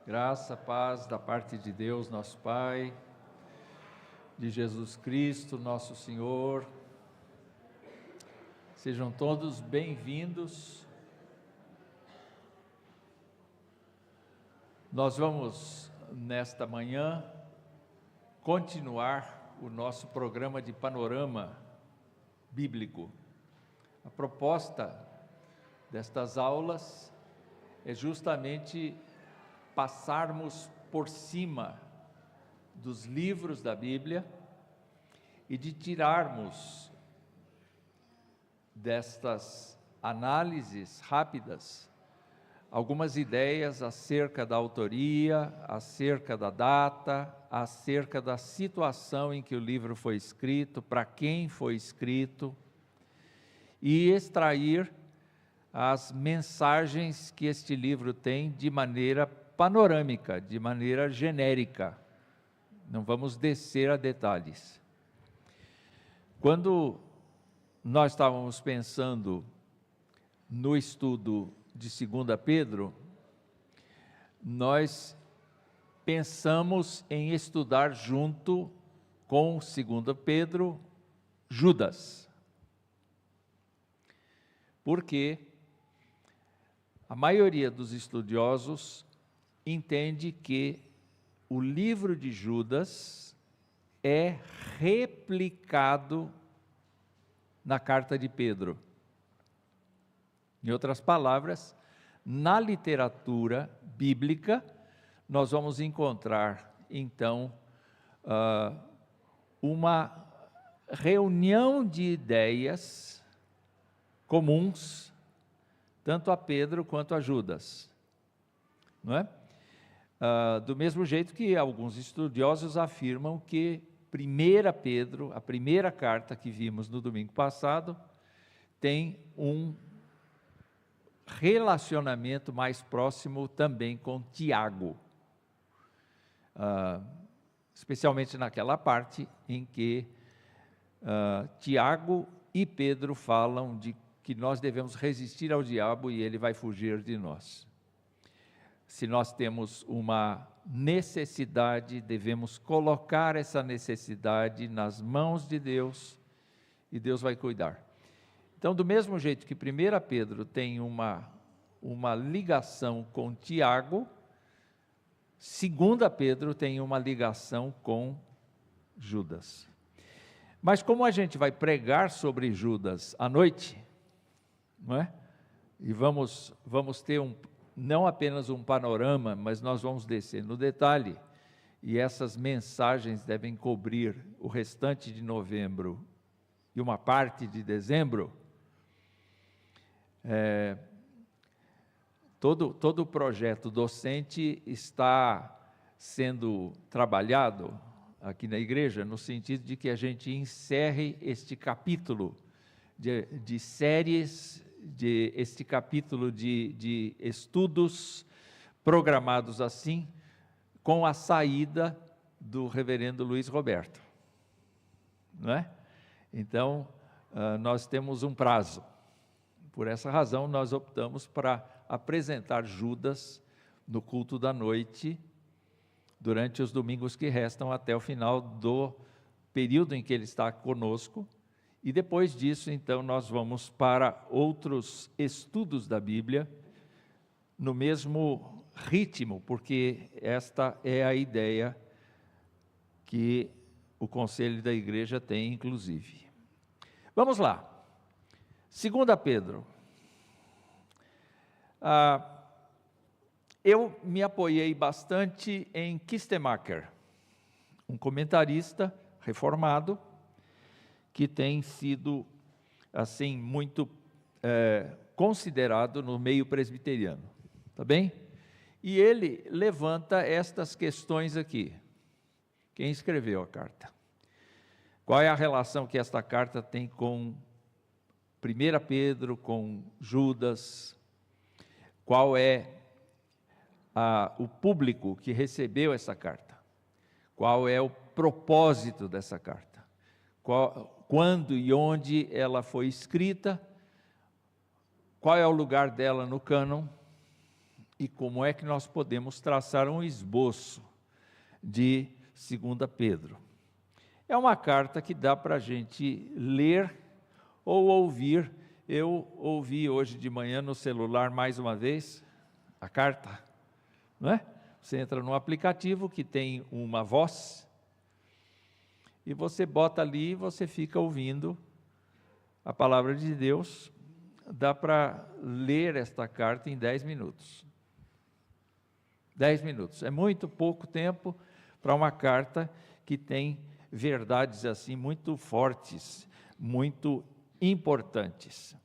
Graça, paz da parte de Deus, nosso Pai, de Jesus Cristo, nosso Senhor. Sejam todos bem-vindos. Nós vamos, nesta manhã, continuar o nosso programa de panorama bíblico. A proposta destas aulas é justamente passarmos por cima dos livros da Bíblia e de tirarmos destas análises rápidas algumas ideias acerca da autoria, acerca da data, acerca da situação em que o livro foi escrito, para quem foi escrito, e extrair as mensagens que este livro tem de maneira panorâmica, de maneira genérica. Não vamos descer a detalhes. Quando nós estávamos pensando no estudo de 2 Pedro, nós pensamos em estudar junto com 2 Pedro, Judas. Porque a maioria dos estudiosos entende que o livro de Judas é replicado na carta de Pedro. Em outras palavras, na literatura bíblica, nós vamos encontrar, então, uma reunião de ideias comuns, tanto a Pedro quanto a Judas, não é? Do mesmo jeito que alguns estudiosos afirmam que 1 Pedro, a primeira carta que vimos no domingo passado, tem um relacionamento mais próximo também com Tiago, especialmente naquela parte em que Tiago e Pedro falam de que nós devemos resistir ao diabo e ele vai fugir de nós. Se nós temos uma necessidade, devemos colocar essa necessidade nas mãos de Deus e Deus vai cuidar. Então, do mesmo jeito que 1 Pedro tem uma ligação com Tiago, 2 Pedro tem uma ligação com Judas. Mas como a gente vai pregar sobre Judas à noite, não é? E vamos ter não apenas um panorama, mas nós vamos descer no detalhe, e essas mensagens devem cobrir o restante de novembro e uma parte de dezembro. Todo o projeto docente está sendo trabalhado aqui na igreja, no sentido de que a gente encerre este capítulo de séries, este capítulo de estudos programados assim, com a saída do reverendo Luiz Roberto, não é? Então, nós temos um prazo. Por essa razão, nós optamos para apresentar Judas no culto da noite, durante os domingos que restam até o final do período em que ele está conosco, e depois disso, então, nós vamos para outros estudos da Bíblia, no mesmo ritmo, porque esta é a ideia que o Conselho da Igreja tem, inclusive. Vamos lá. 2 Pedro. Eu me apoiei bastante em Kistemaker, um comentarista reformado, que tem sido, assim, muito considerado no meio presbiteriano, tá bem? E ele levanta estas questões aqui. Quem escreveu a carta? Qual é a relação que esta carta tem com 1 Pedro, com Judas? Qual é o público que recebeu essa carta? Qual é o propósito dessa carta? Quando e onde ela foi escrita? Qual é o lugar dela no cânon? e como é que nós podemos traçar um esboço de 2 Pedro. É uma carta que dá para a gente ler ou ouvir. Eu ouvi hoje de manhã no celular mais uma vez a carta, não é? Você entra no aplicativo que tem uma voz e você bota ali e você fica ouvindo a palavra de Deus. Dá para ler esta carta em 10 minutos. 10 minutos, é muito pouco tempo para uma carta que tem verdades assim muito fortes, muito importantes.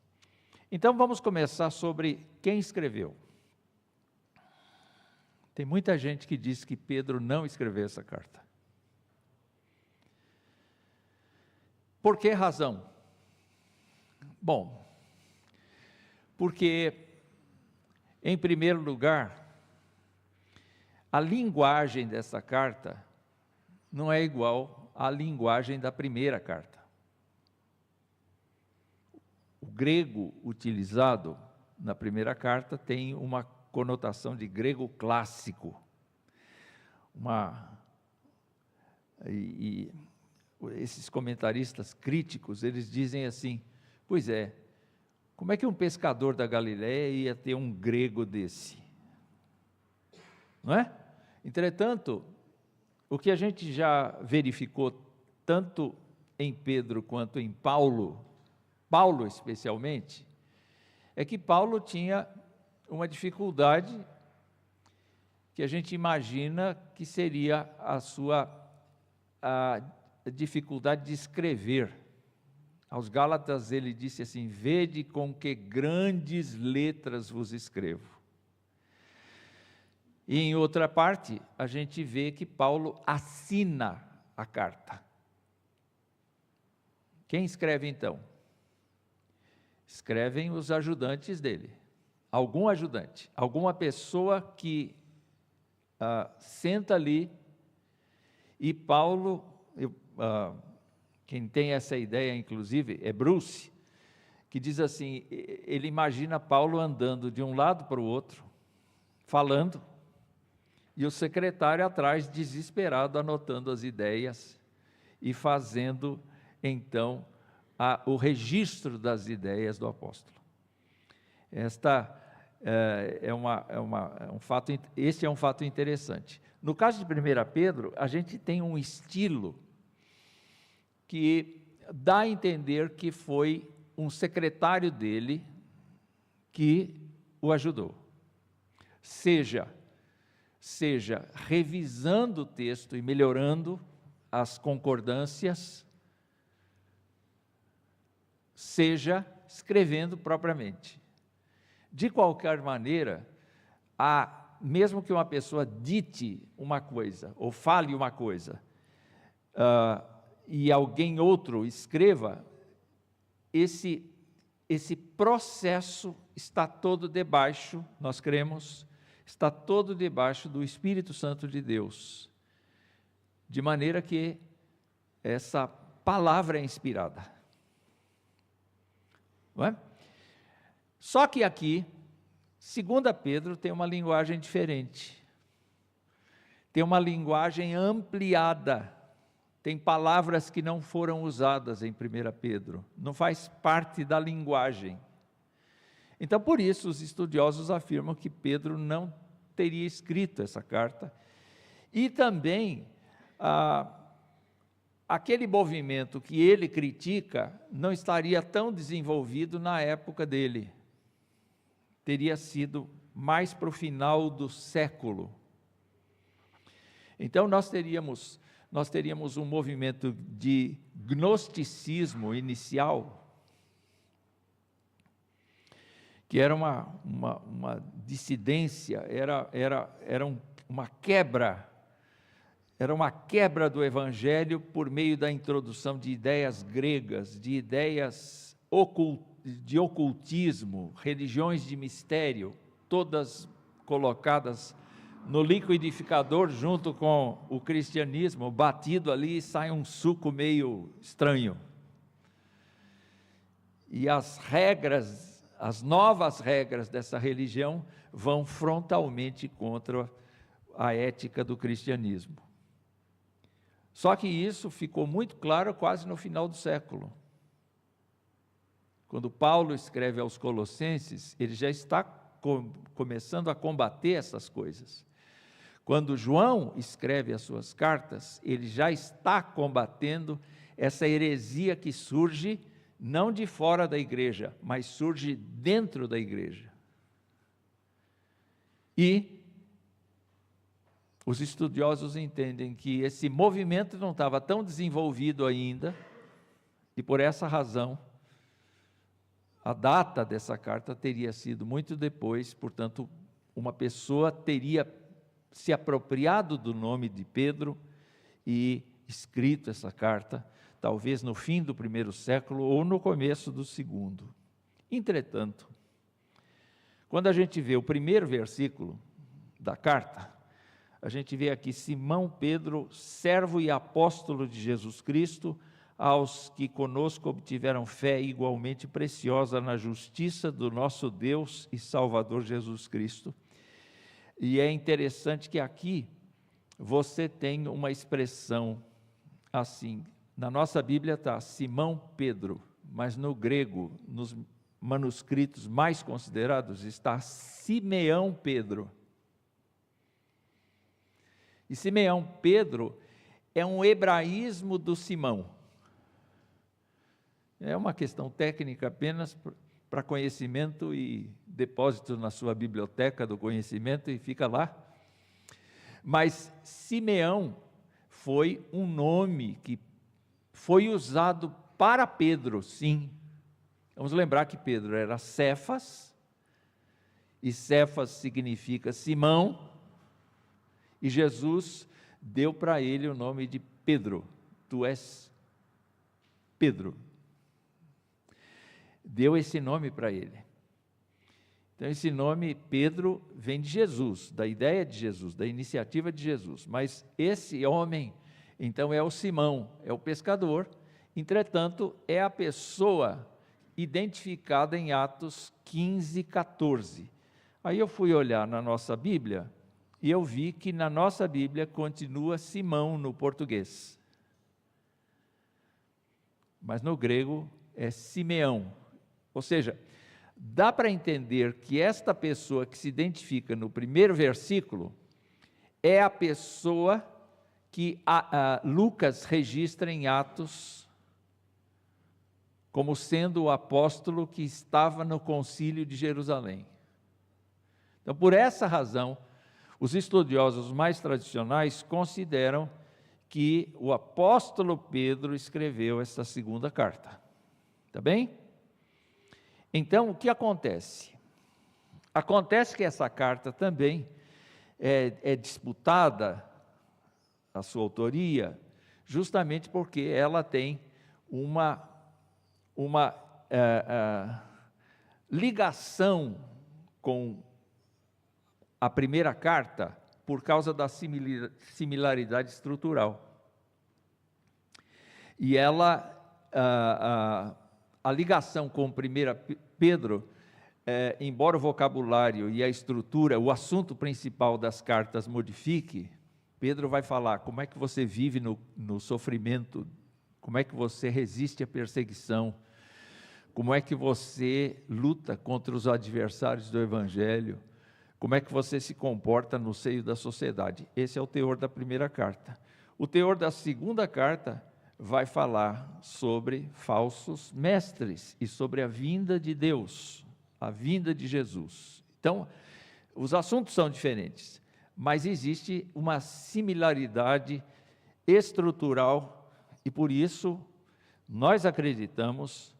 Então vamos começar sobre quem escreveu. Tem muita gente que diz que Pedro não escreveu essa carta. Por que razão? Bom, porque, em primeiro lugar, a linguagem dessa carta não é igual à linguagem da primeira carta. O grego utilizado na primeira carta tem uma conotação de grego clássico. Esses comentaristas críticos, eles dizem assim, pois é, como é que um pescador da Galileia ia ter um grego desse? Não é? Entretanto, o que a gente já verificou tanto em Pedro quanto em Paulo especialmente, é que Paulo tinha uma dificuldade que a gente imagina que seria a dificuldade de escrever. Aos Gálatas ele disse assim, vede com que grandes letras vos escrevo. E em outra parte, a gente vê que Paulo assina a carta. Quem escreve então? Escrevem os ajudantes dele. Algum ajudante, alguma pessoa que senta ali, e Paulo, quem tem essa ideia inclusive é Bruce, que diz assim, ele imagina Paulo andando de um lado para o outro, falando, e o secretário atrás, desesperado, anotando as ideias e fazendo, então, o registro das ideias do apóstolo. Esse é um fato interessante. No caso de 1 Pedro, a gente tem um estilo que dá a entender que foi um secretário dele que o ajudou. Seja revisando o texto e melhorando as concordâncias, seja escrevendo propriamente. De qualquer maneira, mesmo que uma pessoa dite uma coisa, ou fale uma coisa, e alguém outro escreva, esse processo está todo debaixo, nós cremos, está todo debaixo do Espírito Santo de Deus, de maneira que essa palavra é inspirada. Não é? Só que aqui, 2 Pedro tem uma linguagem diferente, tem uma linguagem ampliada, tem palavras que não foram usadas em 1 Pedro, não faz parte da linguagem. Então, por isso, os estudiosos afirmam que Pedro não teria escrito essa carta, e também aquele movimento que ele critica não estaria tão desenvolvido na época dele, teria sido mais para o final do século. Então nós teríamos um movimento de gnosticismo inicial, que era uma dissidência, era uma quebra, do Evangelho por meio da introdução de ideias gregas, de ideias de ocultismo, religiões de mistério, todas colocadas no liquidificador junto com o cristianismo, batido ali e sai um suco meio estranho. E as regras as novas regras dessa religião vão frontalmente contra a ética do cristianismo. Só que isso ficou muito claro quase no final do século. Quando Paulo escreve aos Colossenses, ele já está começando a combater essas coisas. Quando João escreve as suas cartas, ele já está combatendo essa heresia que surge não de fora da igreja, mas surge dentro da igreja. E os estudiosos entendem que esse movimento não estava tão desenvolvido ainda, e por essa razão, a data dessa carta teria sido muito depois, portanto, uma pessoa teria se apropriado do nome de Pedro e escrito essa carta, talvez no fim do primeiro século ou no começo do segundo. Entretanto, quando a gente vê o primeiro versículo da carta, a gente vê aqui Simão Pedro, servo e apóstolo de Jesus Cristo, aos que conosco obtiveram fé igualmente preciosa na justiça do nosso Deus e Salvador Jesus Cristo. E é interessante que aqui você tem uma expressão assim, na nossa Bíblia está Simão Pedro, mas no grego, nos manuscritos mais considerados, está Simeão Pedro. E Simeão Pedro é um hebraísmo do Simão. É uma questão técnica apenas para conhecimento e depósito na sua biblioteca do conhecimento e fica lá. Mas Simeão foi um nome que foi usado para Pedro, sim. Vamos lembrar que Pedro era Cefas, e Cefas significa Simão, e Jesus deu para ele o nome de Pedro. Tu és Pedro. Deu esse nome para ele. Então esse nome Pedro vem de Jesus, da ideia de Jesus, da iniciativa de Jesus. Mas esse homem, então, é o Simão, é o pescador, entretanto, é a pessoa identificada em Atos 15, 14. Aí eu fui olhar na nossa Bíblia, e eu vi que na nossa Bíblia continua Simão no português. Mas no grego é Simeão. Ou seja, dá para entender que esta pessoa que se identifica no primeiro versículo é a pessoa que Lucas registra em Atos como sendo o apóstolo que estava no concílio de Jerusalém. Então, por essa razão, os estudiosos mais tradicionais consideram que o apóstolo Pedro escreveu essa segunda carta. Tá bem? Então, o que acontece? Acontece que essa carta também é disputada, a sua autoria, justamente porque ela tem uma ligação com a primeira carta por causa da similaridade estrutural. E ela, a ligação com 1 Pedro, embora o vocabulário e a estrutura, o assunto principal das cartas modifique, Pedro vai falar como é que você vive no sofrimento, como é que você resiste à perseguição, como é que você luta contra os adversários do Evangelho, como é que você se comporta no seio da sociedade. Esse é o teor da primeira carta. O teor da segunda carta vai falar sobre falsos mestres e sobre a vinda de Deus, a vinda de Jesus. Então, os assuntos são diferentes, mas existe uma similaridade estrutural e por isso nós acreditamos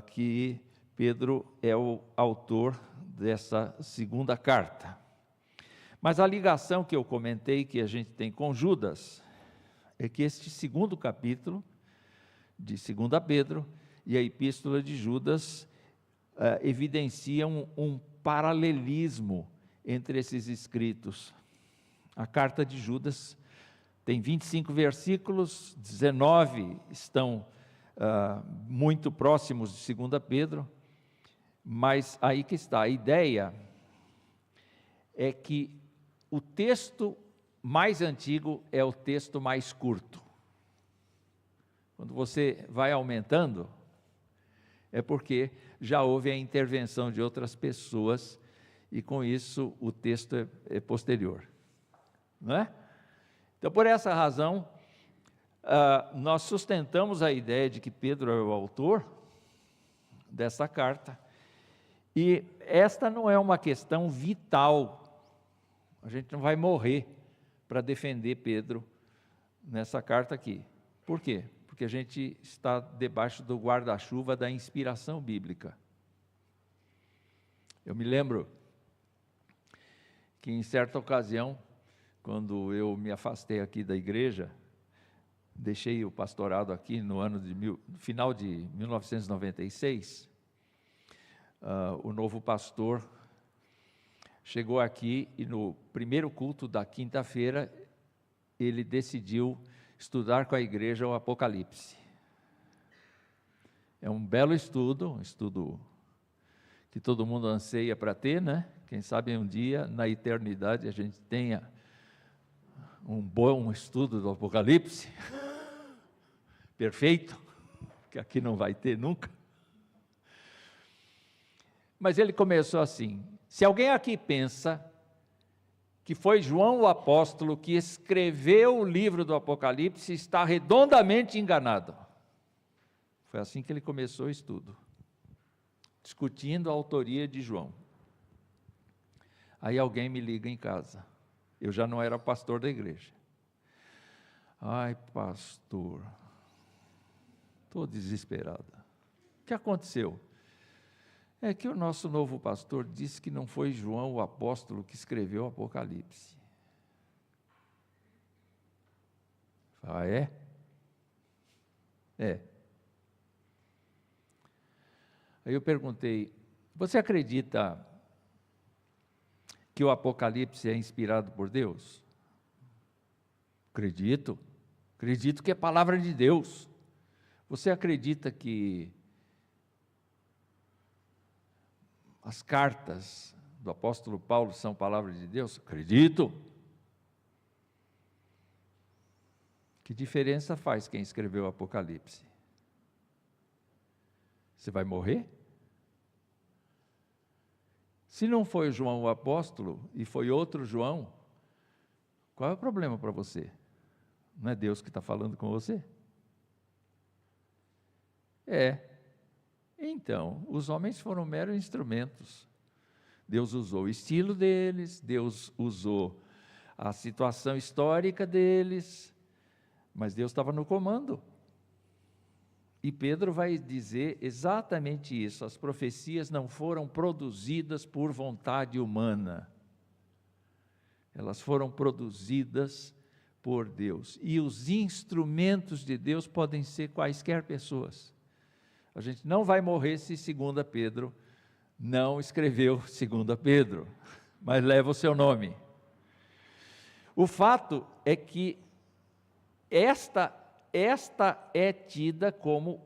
que Pedro é o autor dessa segunda carta. Mas a ligação que eu comentei que a gente tem com Judas é que este segundo capítulo de 2 Pedro e a epístola de Judas evidenciam um paralelismo entre esses escritos. A carta de Judas tem 25 versículos, 19 estão muito próximos de 2 Pedro, Mas aí que está, a ideia é que o texto mais antigo é o texto mais curto. Quando você vai aumentando, é porque já houve a intervenção de outras pessoas e com isso o texto é posterior, não é? Então, por essa razão, nós sustentamos a ideia de que Pedro é o autor dessa carta, e esta não é uma questão vital. A gente não vai morrer para defender Pedro nessa carta aqui. Por quê? Porque a gente está debaixo do guarda-chuva da inspiração bíblica. Eu me lembro que em certa ocasião, quando eu me afastei aqui da igreja, deixei o pastorado aqui no final de 1996, o novo pastor chegou aqui e no primeiro culto da quinta-feira, ele decidiu estudar com a igreja o Apocalipse. É um belo estudo, um estudo que todo mundo anseia para ter, né? Quem sabe um dia, na eternidade, a gente tenha um bom estudo do Apocalipse, perfeito, que aqui não vai ter nunca. Mas ele começou assim: se alguém aqui pensa que foi João o apóstolo que escreveu o livro do Apocalipse, está redondamente enganado. Foi assim que ele começou o estudo, discutindo a autoria de João. Aí alguém me liga em casa, eu já não era pastor da igreja. Ai, pastor, estou desesperada. O que aconteceu? É que o nosso novo pastor disse que não foi João o apóstolo que escreveu o Apocalipse. Ah, é? É. Aí eu perguntei: você acredita que o Apocalipse é inspirado por Deus? Acredito. Acredito que é palavra de Deus. Você acredita que as cartas do apóstolo Paulo são palavra de Deus? Acredito. Que diferença faz quem escreveu o Apocalipse? Você vai morrer? Se não foi João o apóstolo e foi outro João, qual é o problema para você? Não é Deus que está falando com você? É. Então, os homens foram meros instrumentos. Deus usou o estilo deles, Deus usou a situação histórica deles, mas Deus estava no comando. E Pedro vai dizer exatamente isso: as profecias não foram produzidas por vontade humana, elas foram produzidas por Deus. E os instrumentos de Deus podem ser quaisquer pessoas. A gente não vai morrer se 2 Pedro não escreveu 2 Pedro, mas leva o seu nome. O fato é que esta é tida como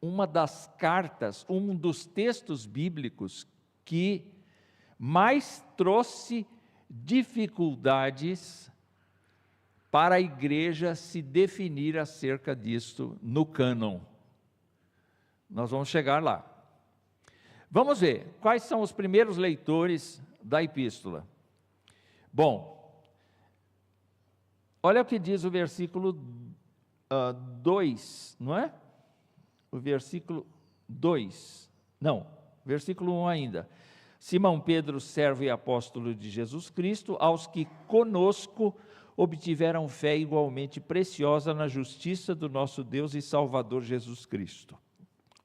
uma das cartas, um dos textos bíblicos que mais trouxe dificuldades para a igreja se definir acerca disso no cânon. Nós vamos chegar lá. Vamos ver quais são os primeiros leitores da epístola. Bom, olha o que diz o versículo 2, não é? O versículo 2, não, versículo 1 ainda. Simão Pedro, servo e apóstolo de Jesus Cristo, aos que conosco obtiveram fé igualmente preciosa na justiça do nosso Deus e Salvador Jesus Cristo.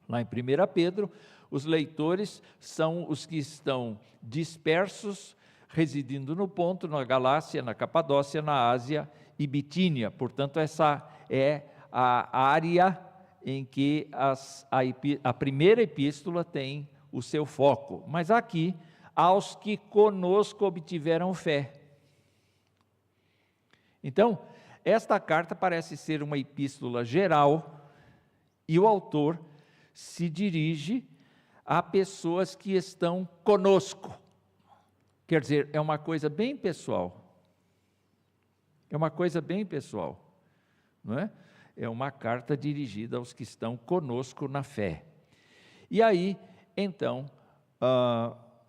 Lá em 1 Pedro, os leitores são os que estão dispersos, residindo no Ponto, na Galácia, na Capadócia, na Ásia e Bitínia. Portanto, essa é a área em que a primeira epístola tem o seu foco. Mas aqui, aos que conosco obtiveram fé. Então, esta carta parece ser uma epístola geral, e o autor se dirige há pessoas que estão conosco. Quer dizer, é uma coisa bem pessoal. É uma coisa bem pessoal, não é? É uma carta dirigida aos que estão conosco na fé. E aí, então,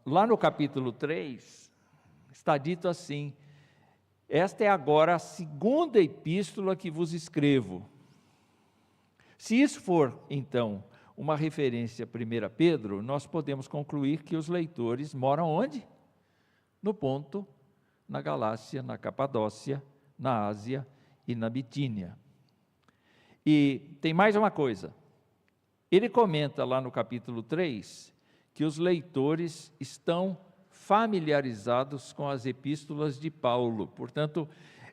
lá no capítulo 3, está dito assim: esta é agora a segunda epístola que vos escrevo. Se isso for, então, uma referência a 1 Pedro, nós podemos concluir que os leitores moram onde? No Ponto, na Galácia, na Capadócia, na Ásia e na Bitínia. E tem mais uma coisa. Ele comenta lá no capítulo 3 que os leitores estão familiarizados com as epístolas de Paulo. Portanto,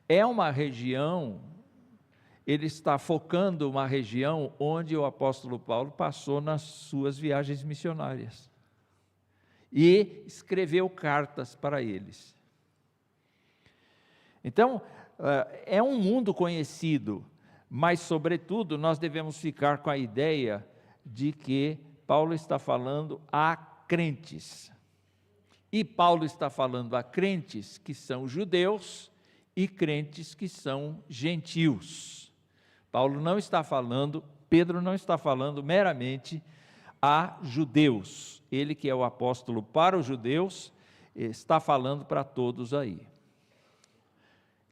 é uma região, ele está focando uma região onde o apóstolo Paulo passou nas suas viagens missionárias. E escreveu cartas para eles. Então, é um mundo conhecido, mas, sobretudo, nós devemos ficar com a ideia de que Paulo está falando a crentes. E Paulo está falando a crentes que são judeus e crentes que são gentios. Paulo não está falando, Pedro não está falando meramente a judeus. Ele, que é o apóstolo para os judeus, está falando para todos aí.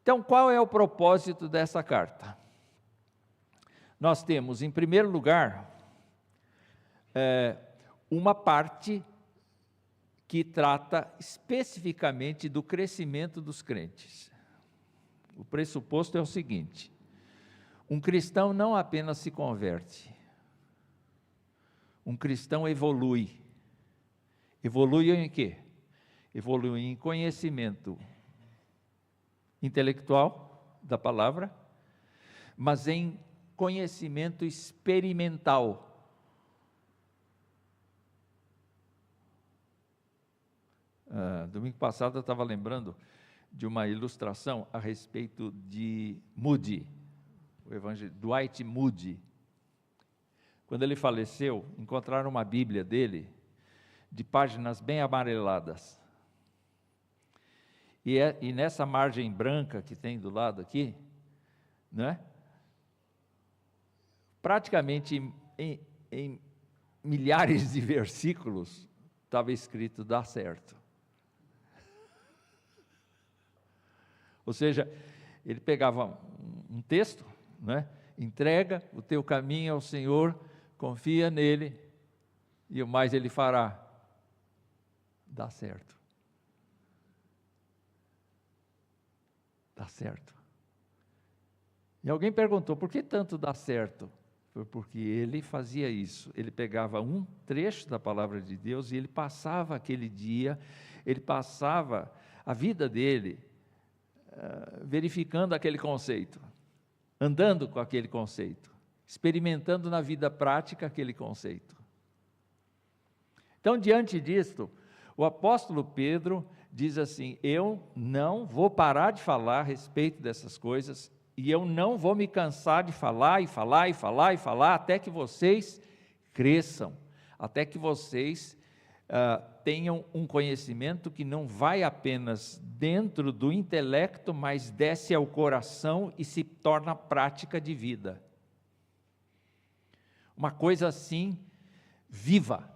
Então, qual é o propósito dessa carta? Nós temos, em primeiro lugar, uma parte que trata especificamente do crescimento dos crentes. O pressuposto é o seguinte: um cristão não apenas se converte, um cristão evolui. Evolui em quê? Evolui em conhecimento intelectual da palavra, mas em conhecimento experimental. Domingo passado eu estava lembrando de uma ilustração a respeito de Moody, o evangelho, Dwight Moody. Quando ele faleceu, encontraram uma Bíblia dele, de páginas bem amareladas. E nessa margem branca que tem do lado aqui, né? Praticamente em milhares de versículos, estava escrito: dá certo. Ou seja, ele pegava um texto, né? Entrega o teu caminho ao Senhor, confia nele, e o mais ele fará. Dá certo. Dá certo. E alguém perguntou: por que tanto dá certo? Foi porque ele fazia isso. Ele pegava um trecho da palavra de Deus e ele passava aquele dia, ele passava a vida dele verificando aquele conceito, andando com aquele conceito, experimentando na vida prática aquele conceito. Então, diante disto, o apóstolo Pedro diz assim: eu não vou parar de falar a respeito dessas coisas, e eu não vou me cansar de falar, e falar, e falar, e falar, até que vocês cresçam, até que vocês tenham um conhecimento que não vai apenas dentro do intelecto, mas desce ao coração e se torna prática de vida. Uma coisa assim, viva.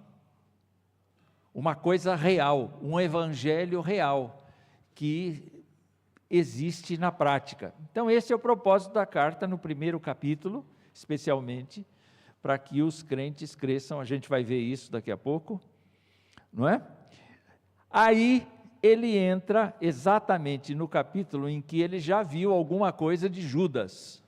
Uma coisa real, um evangelho real, que existe na prática. Então, esse é o propósito da carta, no primeiro capítulo, especialmente, para que os crentes cresçam. A gente vai ver isso daqui a pouco, não é? Aí, ele entra exatamente no capítulo em que ele já viu alguma coisa de Judas.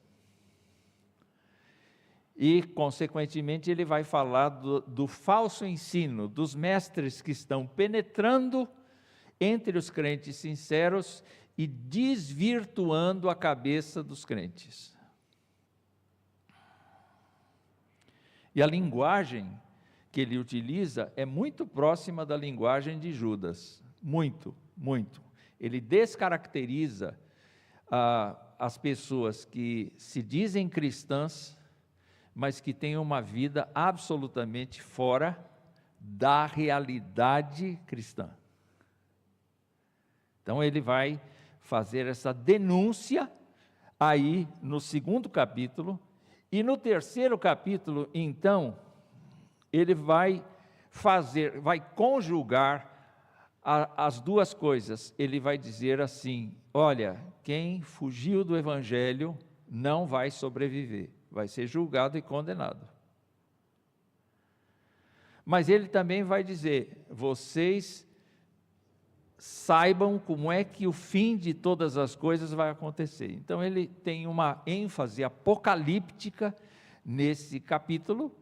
E, consequentemente, ele vai falar do falso ensino, dos mestres que estão penetrando entre os crentes sinceros e desvirtuando a cabeça dos crentes. E a linguagem que ele utiliza é muito próxima da linguagem de Judas, muito, muito. Ele descaracteriza as pessoas que se dizem cristãs, mas que têm uma vida absolutamente fora da realidade cristã. Então ele vai fazer essa denúncia aí no 2º capítulo, e no 3º capítulo, então, ele vai conjugar as duas coisas. Ele vai dizer assim: olha, quem fugiu do evangelho não vai sobreviver, vai ser julgado e condenado. Mas ele também vai dizer: vocês saibam como é que o fim de todas as coisas vai acontecer. Então ele tem uma ênfase apocalíptica nesse capítulo.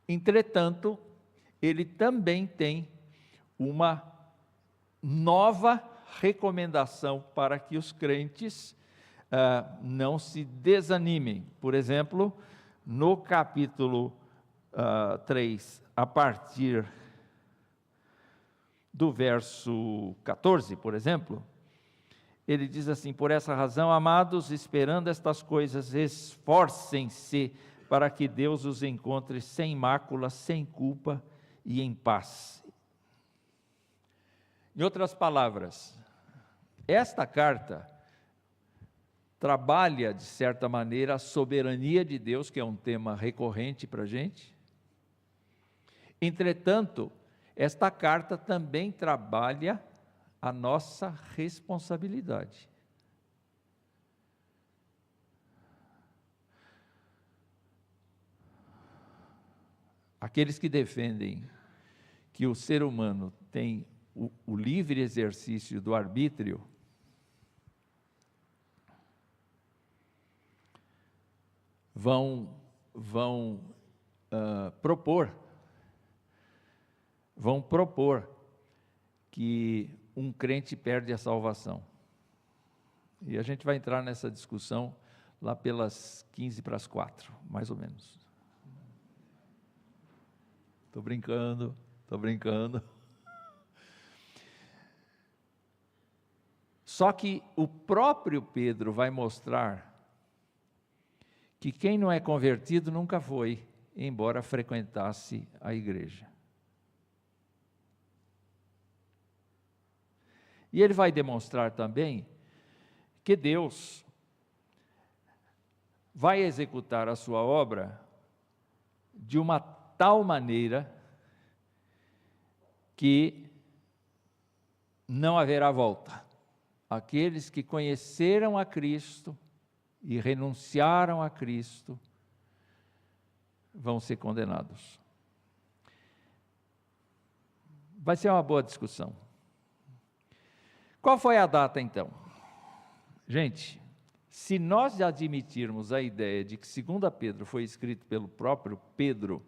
Entretanto, ele também tem uma nova recomendação para que os crentes não se desanimem. Por exemplo, no capítulo 3, a partir do verso 14, por exemplo, ele diz assim: por essa razão, amados, esperando estas coisas, esforcem-se para que Deus os encontre sem mácula, sem culpa e em paz. Em outras palavras, esta carta trabalha, de certa maneira, a soberania de Deus, que é um tema recorrente para a gente. Entretanto, esta carta também trabalha a nossa responsabilidade. Aqueles que defendem que o ser humano tem o livre exercício do arbítrio, vão propor que um crente perde a salvação. E a gente vai entrar nessa discussão lá pelas 15:45, mais ou menos. Estou brincando. Só que o próprio Pedro vai mostrar que quem não é convertido nunca foi, embora frequentasse a igreja. E ele vai demonstrar também que Deus vai executar a sua obra de uma tal maneira que não haverá volta. Aqueles que conheceram a Cristo e renunciaram a Cristo vão ser condenados. Vai ser uma boa discussão. Qual foi a data, então? Gente, se nós admitirmos a ideia de que 2 Pedro foi escrito pelo próprio Pedro,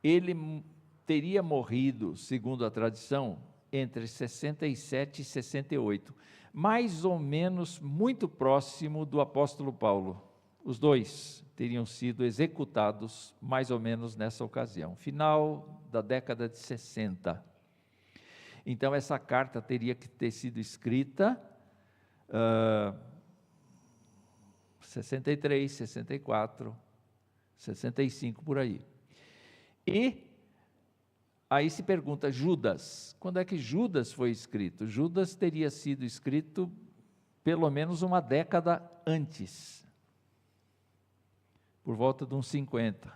ele teria morrido, segundo a tradição, entre 67 e 68, mais ou menos muito próximo do apóstolo Paulo. Os dois teriam sido executados mais ou menos nessa ocasião, final da década de 60. Então essa carta teria que ter sido escrita 63, 64, 65, por aí. E aí se pergunta, Judas, quando é que Judas foi escrito? Judas teria sido escrito pelo menos uma década antes, por volta de uns 50,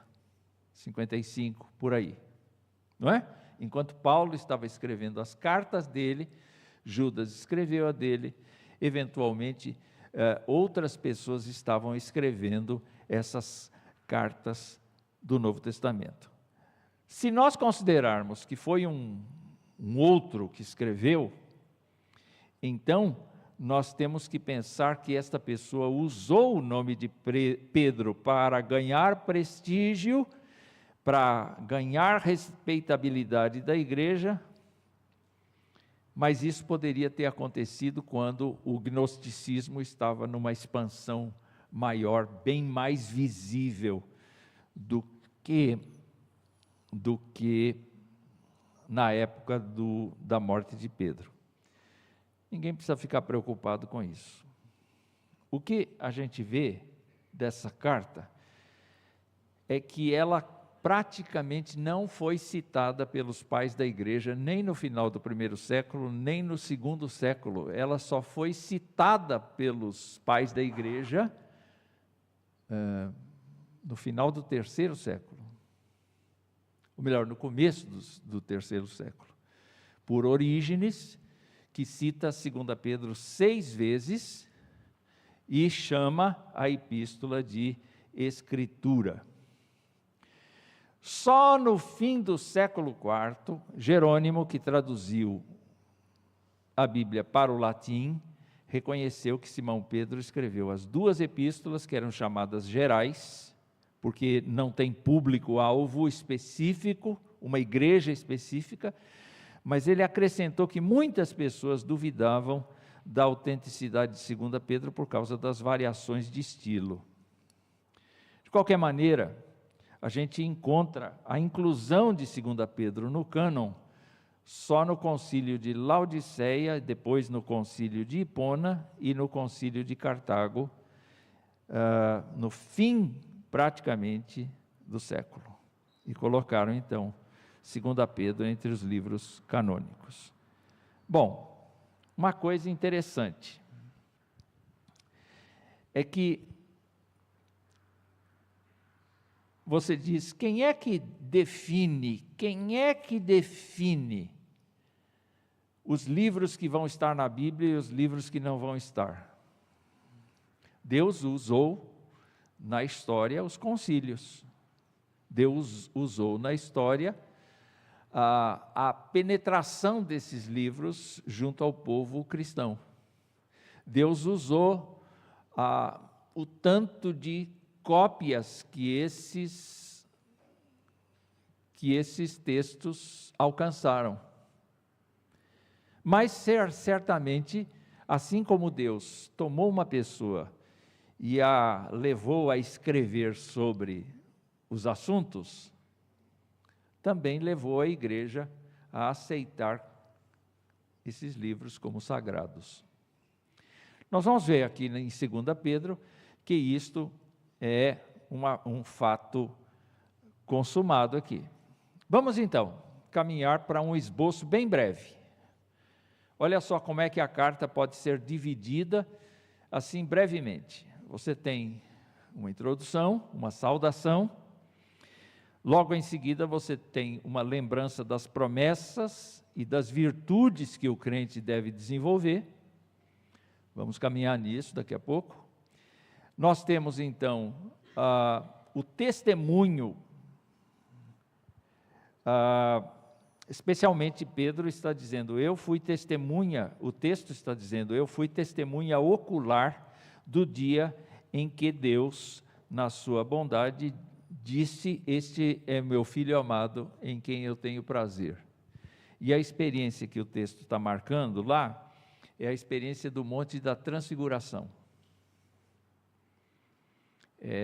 55, por aí, não é? Enquanto Paulo estava escrevendo as cartas dele, Judas escreveu a dele, eventualmente outras pessoas estavam escrevendo essas cartas do Novo Testamento. Se nós considerarmos que foi um outro que escreveu, então nós temos que pensar que esta pessoa usou o nome de Pedro para ganhar prestígio, para ganhar respeitabilidade da igreja, mas isso poderia ter acontecido quando o gnosticismo estava numa expansão maior, bem mais visível do que na época da morte de Pedro. Ninguém precisa ficar preocupado com isso. O que a gente vê dessa carta é que ela praticamente não foi citada pelos pais da igreja, nem no final do primeiro século, nem no segundo século. Ela só foi citada pelos pais da igreja no final do terceiro século. Ou melhor, no começo do terceiro século. Por Orígenes, que cita 2 Pedro 6 vezes e chama a epístola de Escritura. Só no fim do século IV, Jerônimo, que traduziu a Bíblia para o latim, reconheceu que Simão Pedro escreveu as duas epístolas, que eram chamadas gerais, porque não tem público-alvo específico, uma igreja específica, mas ele acrescentou que muitas pessoas duvidavam da autenticidade de 2 Pedro por causa das variações de estilo. De qualquer maneira, a gente encontra a inclusão de 2 Pedro no cânon só no concílio de Laodiceia, depois no concílio de Hipona e no concílio de Cartago, no fim, praticamente, do século. E colocaram, então, 2 Pedro entre os livros canônicos. Bom, uma coisa interessante é que você diz, quem é que define os livros que vão estar na Bíblia e os livros que não vão estar? Deus usou na história os concílios. Deus usou na história a penetração desses livros junto ao povo cristão. Deus usou o tanto de cópias que esses textos alcançaram. Mas certamente, assim como Deus tomou uma pessoa e a levou a escrever sobre os assuntos, também levou a igreja a aceitar esses livros como sagrados. Nós vamos ver aqui em 2 Pedro que isto é um fato consumado aqui. Vamos então caminhar para um esboço bem breve. Olha só como é que a carta pode ser dividida assim brevemente. Você tem uma introdução, uma saudação, logo em seguida você tem uma lembrança das promessas e das virtudes que o crente deve desenvolver. Vamos caminhar nisso daqui a pouco. Nós temos então o testemunho, especialmente Pedro está dizendo, eu fui testemunha, o texto está dizendo, eu fui testemunha ocular do dia em que Deus, na sua bondade, disse, este é meu filho amado, em quem eu tenho prazer. E a experiência que o texto está marcando lá, é a experiência do Monte da Transfiguração.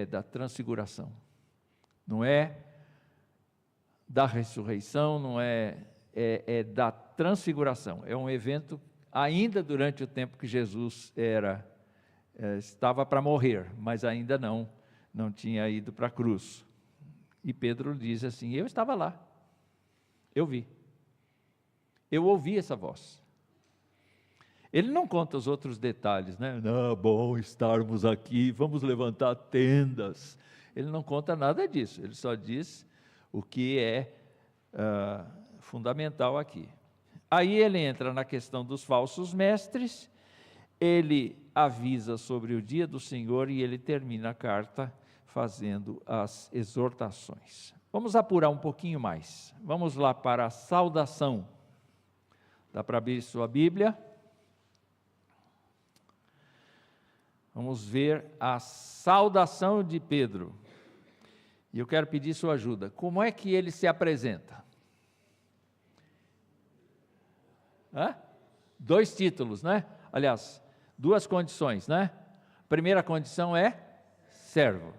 Da transfiguração, não é da ressurreição, não é da transfiguração, é um evento ainda durante o tempo que Jesus estava para morrer, mas ainda não tinha ido para a cruz. E Pedro diz assim, eu estava lá, eu vi, eu ouvi essa voz. Ele não conta os outros detalhes, né? Não, bom estarmos aqui, vamos levantar tendas. Ele não conta nada disso, ele só diz o que é fundamental aqui. Aí ele entra na questão dos falsos mestres, ele avisa sobre o dia do Senhor e ele termina a carta fazendo as exortações. Vamos apurar um pouquinho mais. Vamos lá para a saudação. Dá para abrir sua Bíblia? Vamos ver a saudação de Pedro. E eu quero pedir sua ajuda. Como é que ele se apresenta? 2 títulos, né? Aliás, 2 condições, né? Primeira condição é servo.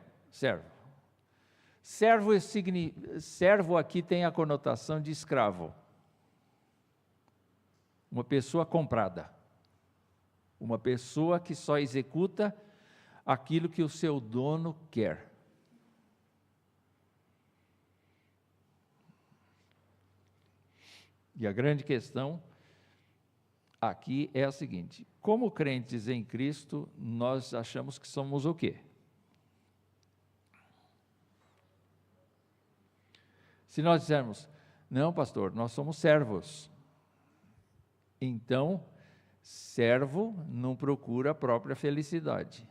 Servo aqui tem a conotação de escravo. Uma pessoa comprada. Uma pessoa que só executa aquilo que o seu dono quer. E a grande questão aqui é a seguinte: como crentes em Cristo, nós achamos que somos o quê? Se nós dissermos, não, pastor, nós somos servos. Então, servo não procura a própria felicidade.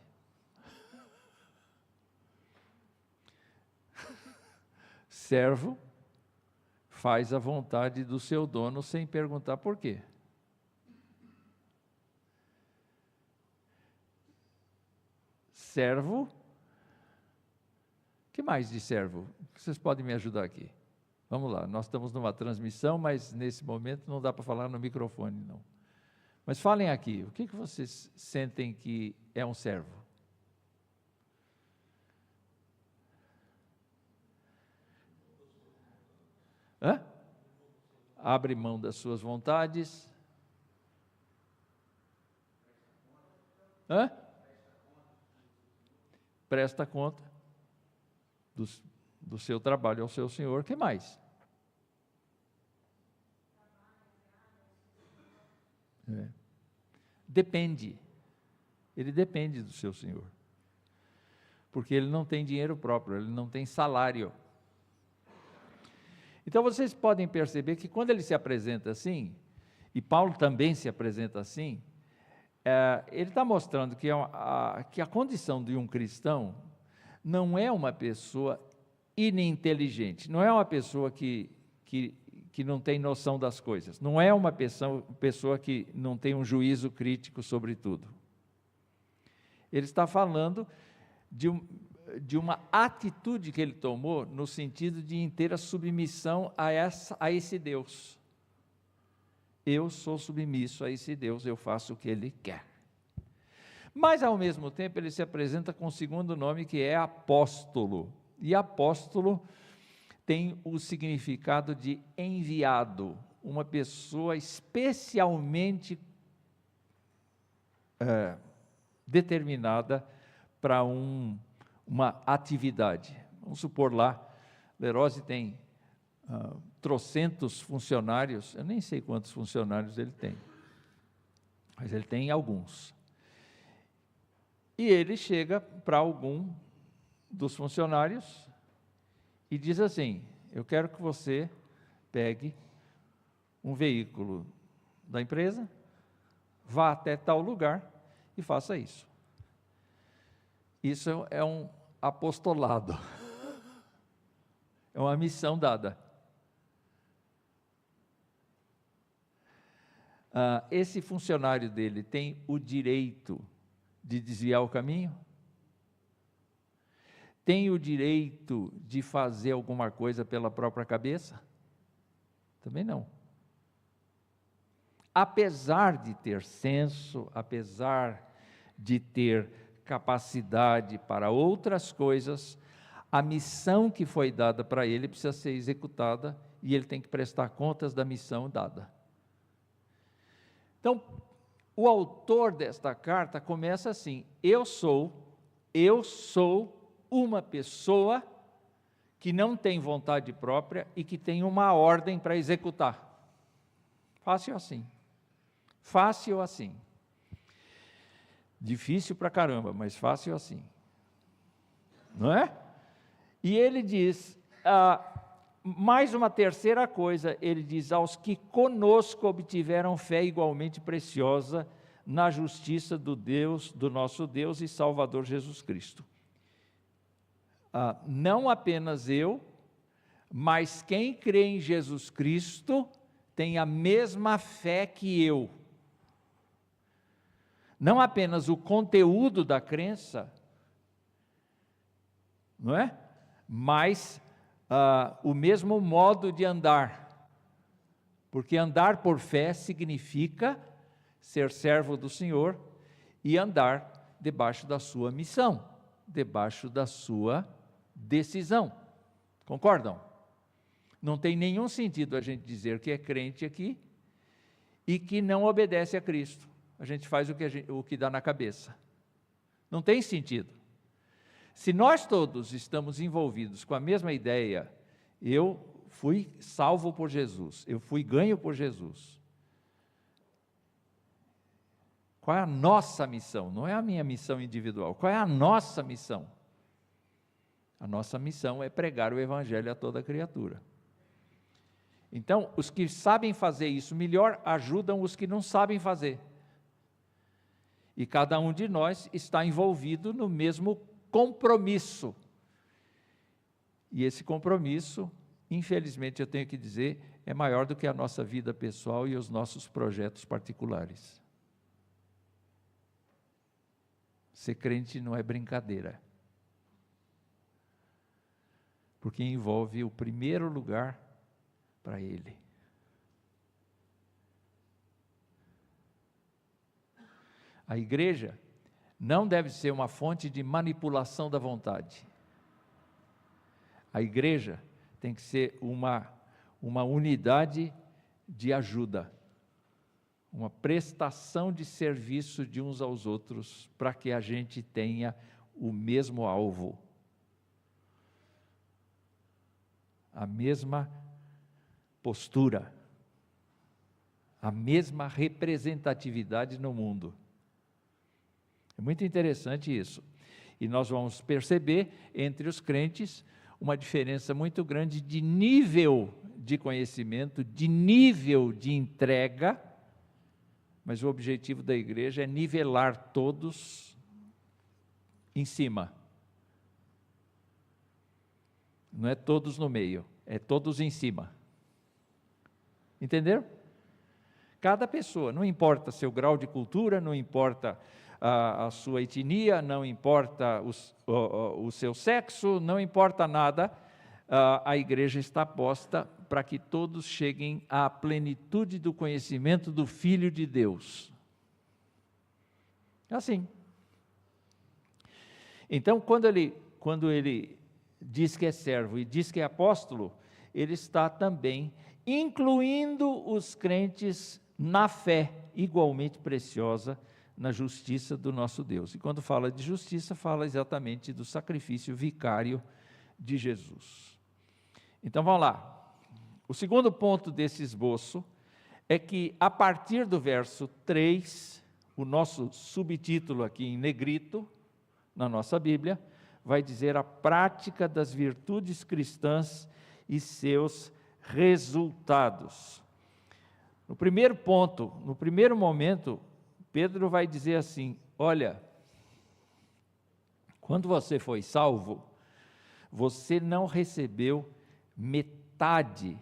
Servo faz a vontade do seu dono sem perguntar por quê. Servo, que mais de servo? Vocês podem me ajudar aqui? Vamos lá, nós estamos numa transmissão, mas nesse momento não dá para falar no microfone, não. Mas falem aqui, o que vocês sentem que é um servo? Hã? Abre mão das suas vontades. Hã? Presta conta do seu trabalho ao seu Senhor. O que mais? Depende. Ele depende do seu Senhor. Porque ele não tem dinheiro próprio, ele não tem salário. Então vocês podem perceber que quando ele se apresenta assim, e Paulo também se apresenta assim, ele está mostrando que a condição de um cristão não é uma pessoa ininteligente, não é uma pessoa que não tem noção das coisas, não é uma pessoa que não tem um juízo crítico sobre tudo. Ele está falando de uma atitude que ele tomou no sentido de inteira submissão a esse Deus. Eu sou submisso a esse Deus, eu faço o que Ele quer. Mas, ao mesmo tempo, ele se apresenta com um segundo nome, que é apóstolo. E apóstolo tem o significado de enviado, uma pessoa especialmente determinada para uma atividade. Vamos supor lá, Lerose tem trocentos funcionários, eu nem sei quantos funcionários ele tem, mas ele tem alguns. E ele chega para algum dos funcionários e diz assim: eu quero que você pegue um veículo da empresa, vá até tal lugar e faça isso. Isso é um apostolado, é uma missão dada. Esse funcionário dele tem o direito de desviar o caminho? Tem o direito de fazer alguma coisa pela própria cabeça? Também não. Apesar de ter senso, apesar de ter capacidade para outras coisas, a missão que foi dada para ele precisa ser executada e ele tem que prestar contas da missão dada. Então, o autor desta carta começa assim: eu sou uma pessoa que não tem vontade própria e que tem uma ordem para executar. Fácil assim. Fácil assim. Difícil pra caramba, mas fácil assim. Não é? E ele diz, mais uma terceira coisa, ele diz: aos que conosco obtiveram fé igualmente preciosa na justiça do nosso Deus e Salvador Jesus Cristo. Não apenas eu, mas quem crê em Jesus Cristo tem a mesma fé que eu. Não apenas o conteúdo da crença, não é? Mas o mesmo modo de andar. Porque andar por fé significa ser servo do Senhor e andar debaixo da sua missão, debaixo da sua decisão. Concordam? Não tem nenhum sentido a gente dizer que é crente aqui e que não obedece a Cristo. A gente faz o que dá na cabeça. Não tem sentido. Se nós todos estamos envolvidos com a mesma ideia, eu fui salvo por Jesus, eu fui ganho por Jesus. Qual é a nossa missão? Não é a minha missão individual. Qual é a nossa missão? A nossa missão é pregar o Evangelho a toda criatura. Então, os que sabem fazer isso melhor, ajudam os que não sabem fazer. E cada um de nós está envolvido no mesmo compromisso. E esse compromisso, infelizmente eu tenho que dizer, é maior do que a nossa vida pessoal e os nossos projetos particulares. Ser crente não é brincadeira. Porque envolve o primeiro lugar para Ele. A igreja não deve ser uma fonte de manipulação da vontade. A igreja tem que ser uma unidade de ajuda, uma prestação de serviço de uns aos outros, para que a gente tenha o mesmo alvo, a mesma postura, a mesma representatividade no mundo. É muito interessante isso. E nós vamos perceber entre os crentes uma diferença muito grande de nível de conhecimento, de nível de entrega, mas o objetivo da igreja é nivelar todos em cima. Não é todos no meio, é todos em cima. Entenderam? Cada pessoa, não importa seu grau de cultura, não importa a sua etnia, não importa o seu sexo, não importa nada, a igreja está posta para que todos cheguem à plenitude do conhecimento do Filho de Deus. Assim. Então, quando ele diz que é servo e diz que é apóstolo, ele está também incluindo os crentes na fé igualmente preciosa, na justiça do nosso Deus. E quando fala de justiça, fala exatamente do sacrifício vicário de Jesus. Então vamos lá. O segundo ponto desse esboço é que a partir do verso 3, o nosso subtítulo aqui em negrito, na nossa Bíblia, vai dizer a prática das virtudes cristãs e seus resultados. No primeiro ponto, no primeiro momento, Pedro vai dizer assim: olha, quando você foi salvo, você não recebeu metade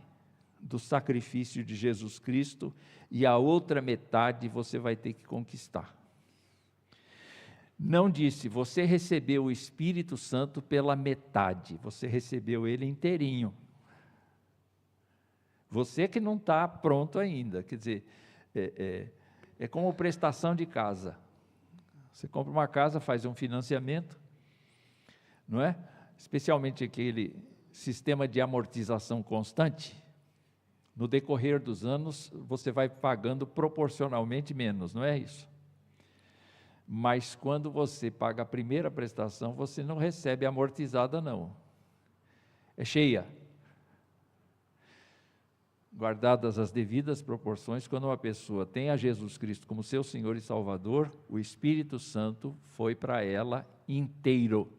do sacrifício de Jesus Cristo, e a outra metade você vai ter que conquistar. Não disse, você recebeu o Espírito Santo pela metade, você recebeu ele inteirinho. Você que não está pronto ainda, quer dizer, é como prestação de casa. Você compra uma casa, faz um financiamento, não é? Especialmente aquele sistema de amortização constante. No decorrer dos anos, você vai pagando proporcionalmente menos, não é isso? Mas quando você paga a primeira prestação, você não recebe amortizada, não. É cheia. Guardadas as devidas proporções, quando uma pessoa tem a Jesus Cristo como seu Senhor e Salvador, o Espírito Santo foi para ela inteiro.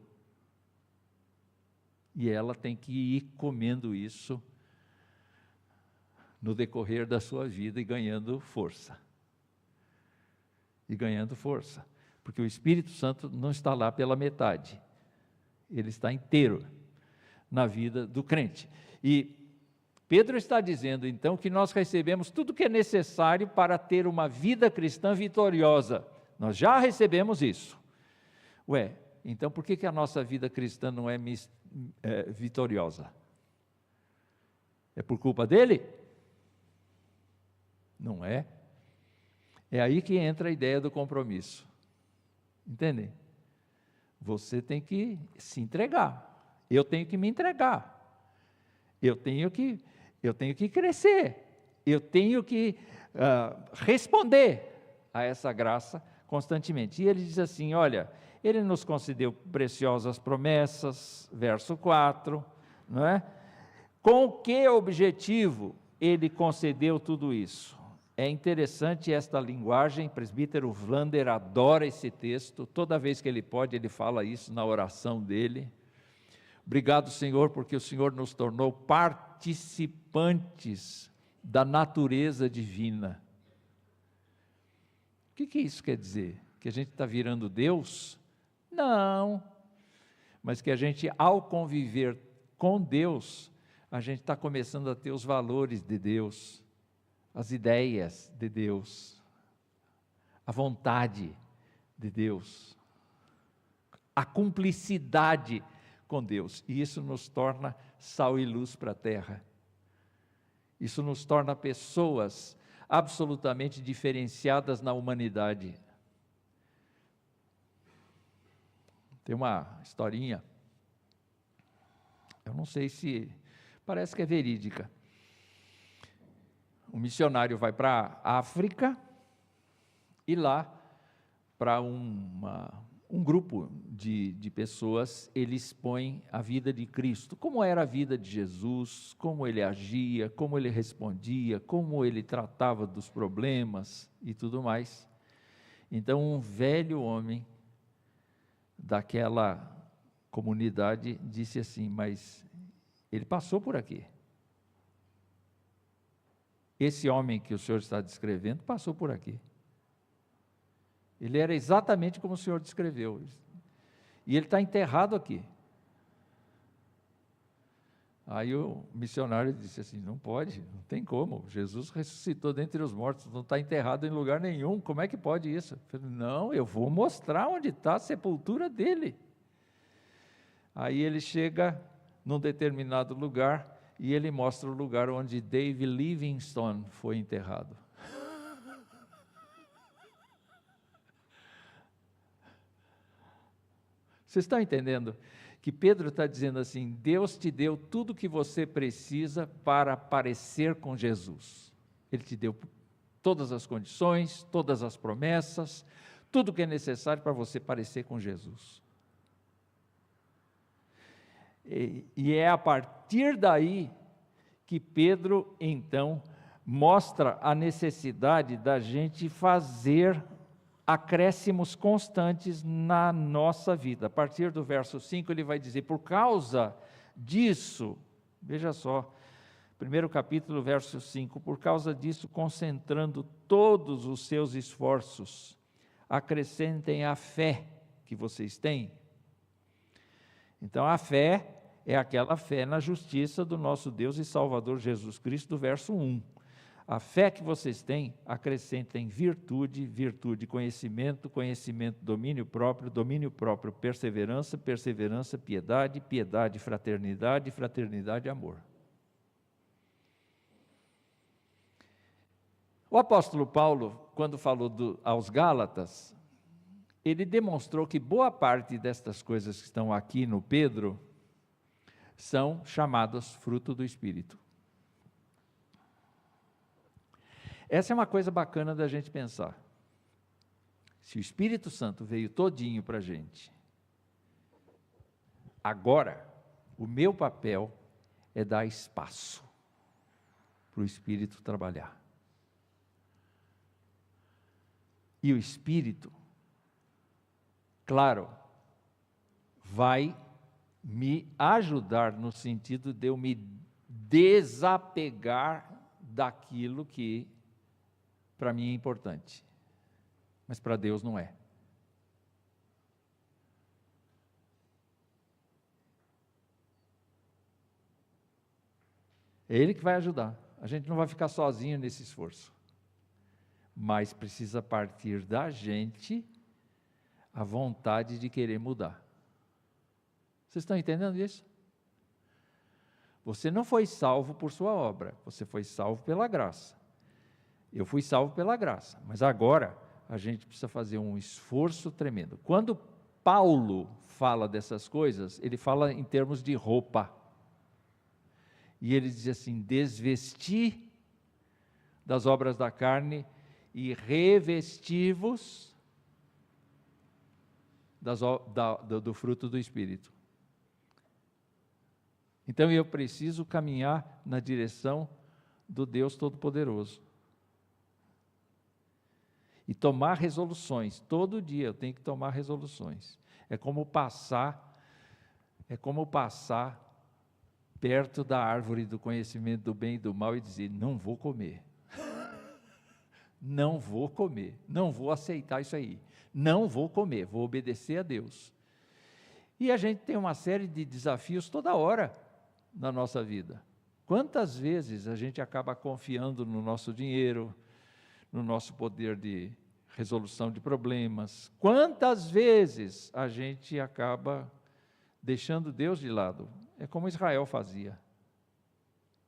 E ela tem que ir comendo isso no decorrer da sua vida e ganhando força. E ganhando força. Porque o Espírito Santo não está lá pela metade. Ele está inteiro na vida do crente. E Pedro está dizendo, então, que nós recebemos tudo o que é necessário para ter uma vida cristã vitoriosa. Nós já recebemos isso. Então por que a nossa vida cristã não é vitoriosa? É por culpa dele? Não é. É aí que entra a ideia do compromisso. Entendem? Você tem que se entregar. Eu tenho que me entregar. Eu tenho que crescer, eu tenho que responder a essa graça constantemente. E ele diz assim, olha, ele nos concedeu preciosas promessas, verso 4, não é? Com que objetivo ele concedeu tudo isso? É interessante esta linguagem, presbítero Vlander adora esse texto, toda vez que ele pode, ele fala isso na oração dele. Obrigado, Senhor, porque o Senhor nos tornou participantes da natureza divina. O que isso quer dizer? Que a gente está virando Deus? Não, mas que a gente, ao conviver com Deus, a gente está começando a ter os valores de Deus, as ideias de Deus, a vontade de Deus, a cumplicidade com Deus, e isso nos torna sal e luz para a terra, isso nos torna pessoas absolutamente diferenciadas na humanidade. Tem uma historinha, eu não sei se, parece que é verídica. Um missionário vai para a África, e lá, para um grupo de pessoas, ele expõe a vida de Cristo, como era a vida de Jesus, como ele agia, como ele respondia, como ele tratava dos problemas e tudo mais. Então, um velho homem daquela comunidade disse assim: mas ele passou por aqui. Esse homem que o senhor está descrevendo passou por aqui. Ele era exatamente como o senhor descreveu. E ele está enterrado aqui. Aí o missionário disse assim: não pode, não tem como. Jesus ressuscitou dentre os mortos, não está enterrado em lugar nenhum. Como é que pode isso? Eu falei: não, eu vou mostrar onde está a sepultura dele. Aí ele chega num determinado lugar e ele mostra o lugar onde David Livingstone foi enterrado. Vocês estão entendendo que Pedro está dizendo assim: Deus te deu tudo o que você precisa para parecer com Jesus. Ele te deu todas as condições, todas as promessas, tudo o que é necessário para você parecer com Jesus. E é a partir daí que Pedro, então, mostra a necessidade da gente fazer acréscimos constantes na nossa vida. A partir do verso 5 ele vai dizer: por causa disso, veja só, primeiro capítulo, verso 5, por causa disso, concentrando todos os seus esforços, acrescentem a fé que vocês têm. Então a fé é aquela fé na justiça do nosso Deus e Salvador Jesus Cristo, do verso 1. A fé que vocês têm, acrescentem virtude, virtude, conhecimento, conhecimento, domínio próprio, perseverança, perseverança, piedade, piedade, fraternidade, fraternidade, amor. O apóstolo Paulo, quando falou aos Gálatas, ele demonstrou que boa parte destas coisas que estão aqui no Pedro são chamadas fruto do Espírito. Essa é uma coisa bacana da gente pensar. Se o Espírito Santo veio todinho para a gente, agora, o meu papel é dar espaço para o Espírito trabalhar. E o Espírito, claro, vai me ajudar no sentido de eu me desapegar daquilo que para mim é importante, mas para Deus não é. É Ele que vai ajudar, a gente não vai ficar sozinho nesse esforço, mas precisa partir da gente a vontade de querer mudar. Vocês estão entendendo isso? Você não foi salvo por sua obra, você foi salvo pela graça. Eu fui salvo pela graça, mas agora a gente precisa fazer um esforço tremendo. Quando Paulo fala dessas coisas, ele fala em termos de roupa. E ele diz assim: desvesti das obras da carne e revesti-vos do fruto do Espírito. Então eu preciso caminhar na direção do Deus Todo-Poderoso. E tomar resoluções. Todo dia eu tenho que tomar resoluções. É como passar perto da árvore do conhecimento do bem e do mal e dizer: não vou comer. Não vou comer. Não vou aceitar isso aí. Não vou comer. Vou obedecer a Deus. E a gente tem uma série de desafios toda hora na nossa vida. Quantas vezes a gente acaba confiando no nosso dinheiro, no nosso poder de resolução de problemas? Quantas vezes a gente acaba deixando Deus de lado? É como Israel fazia.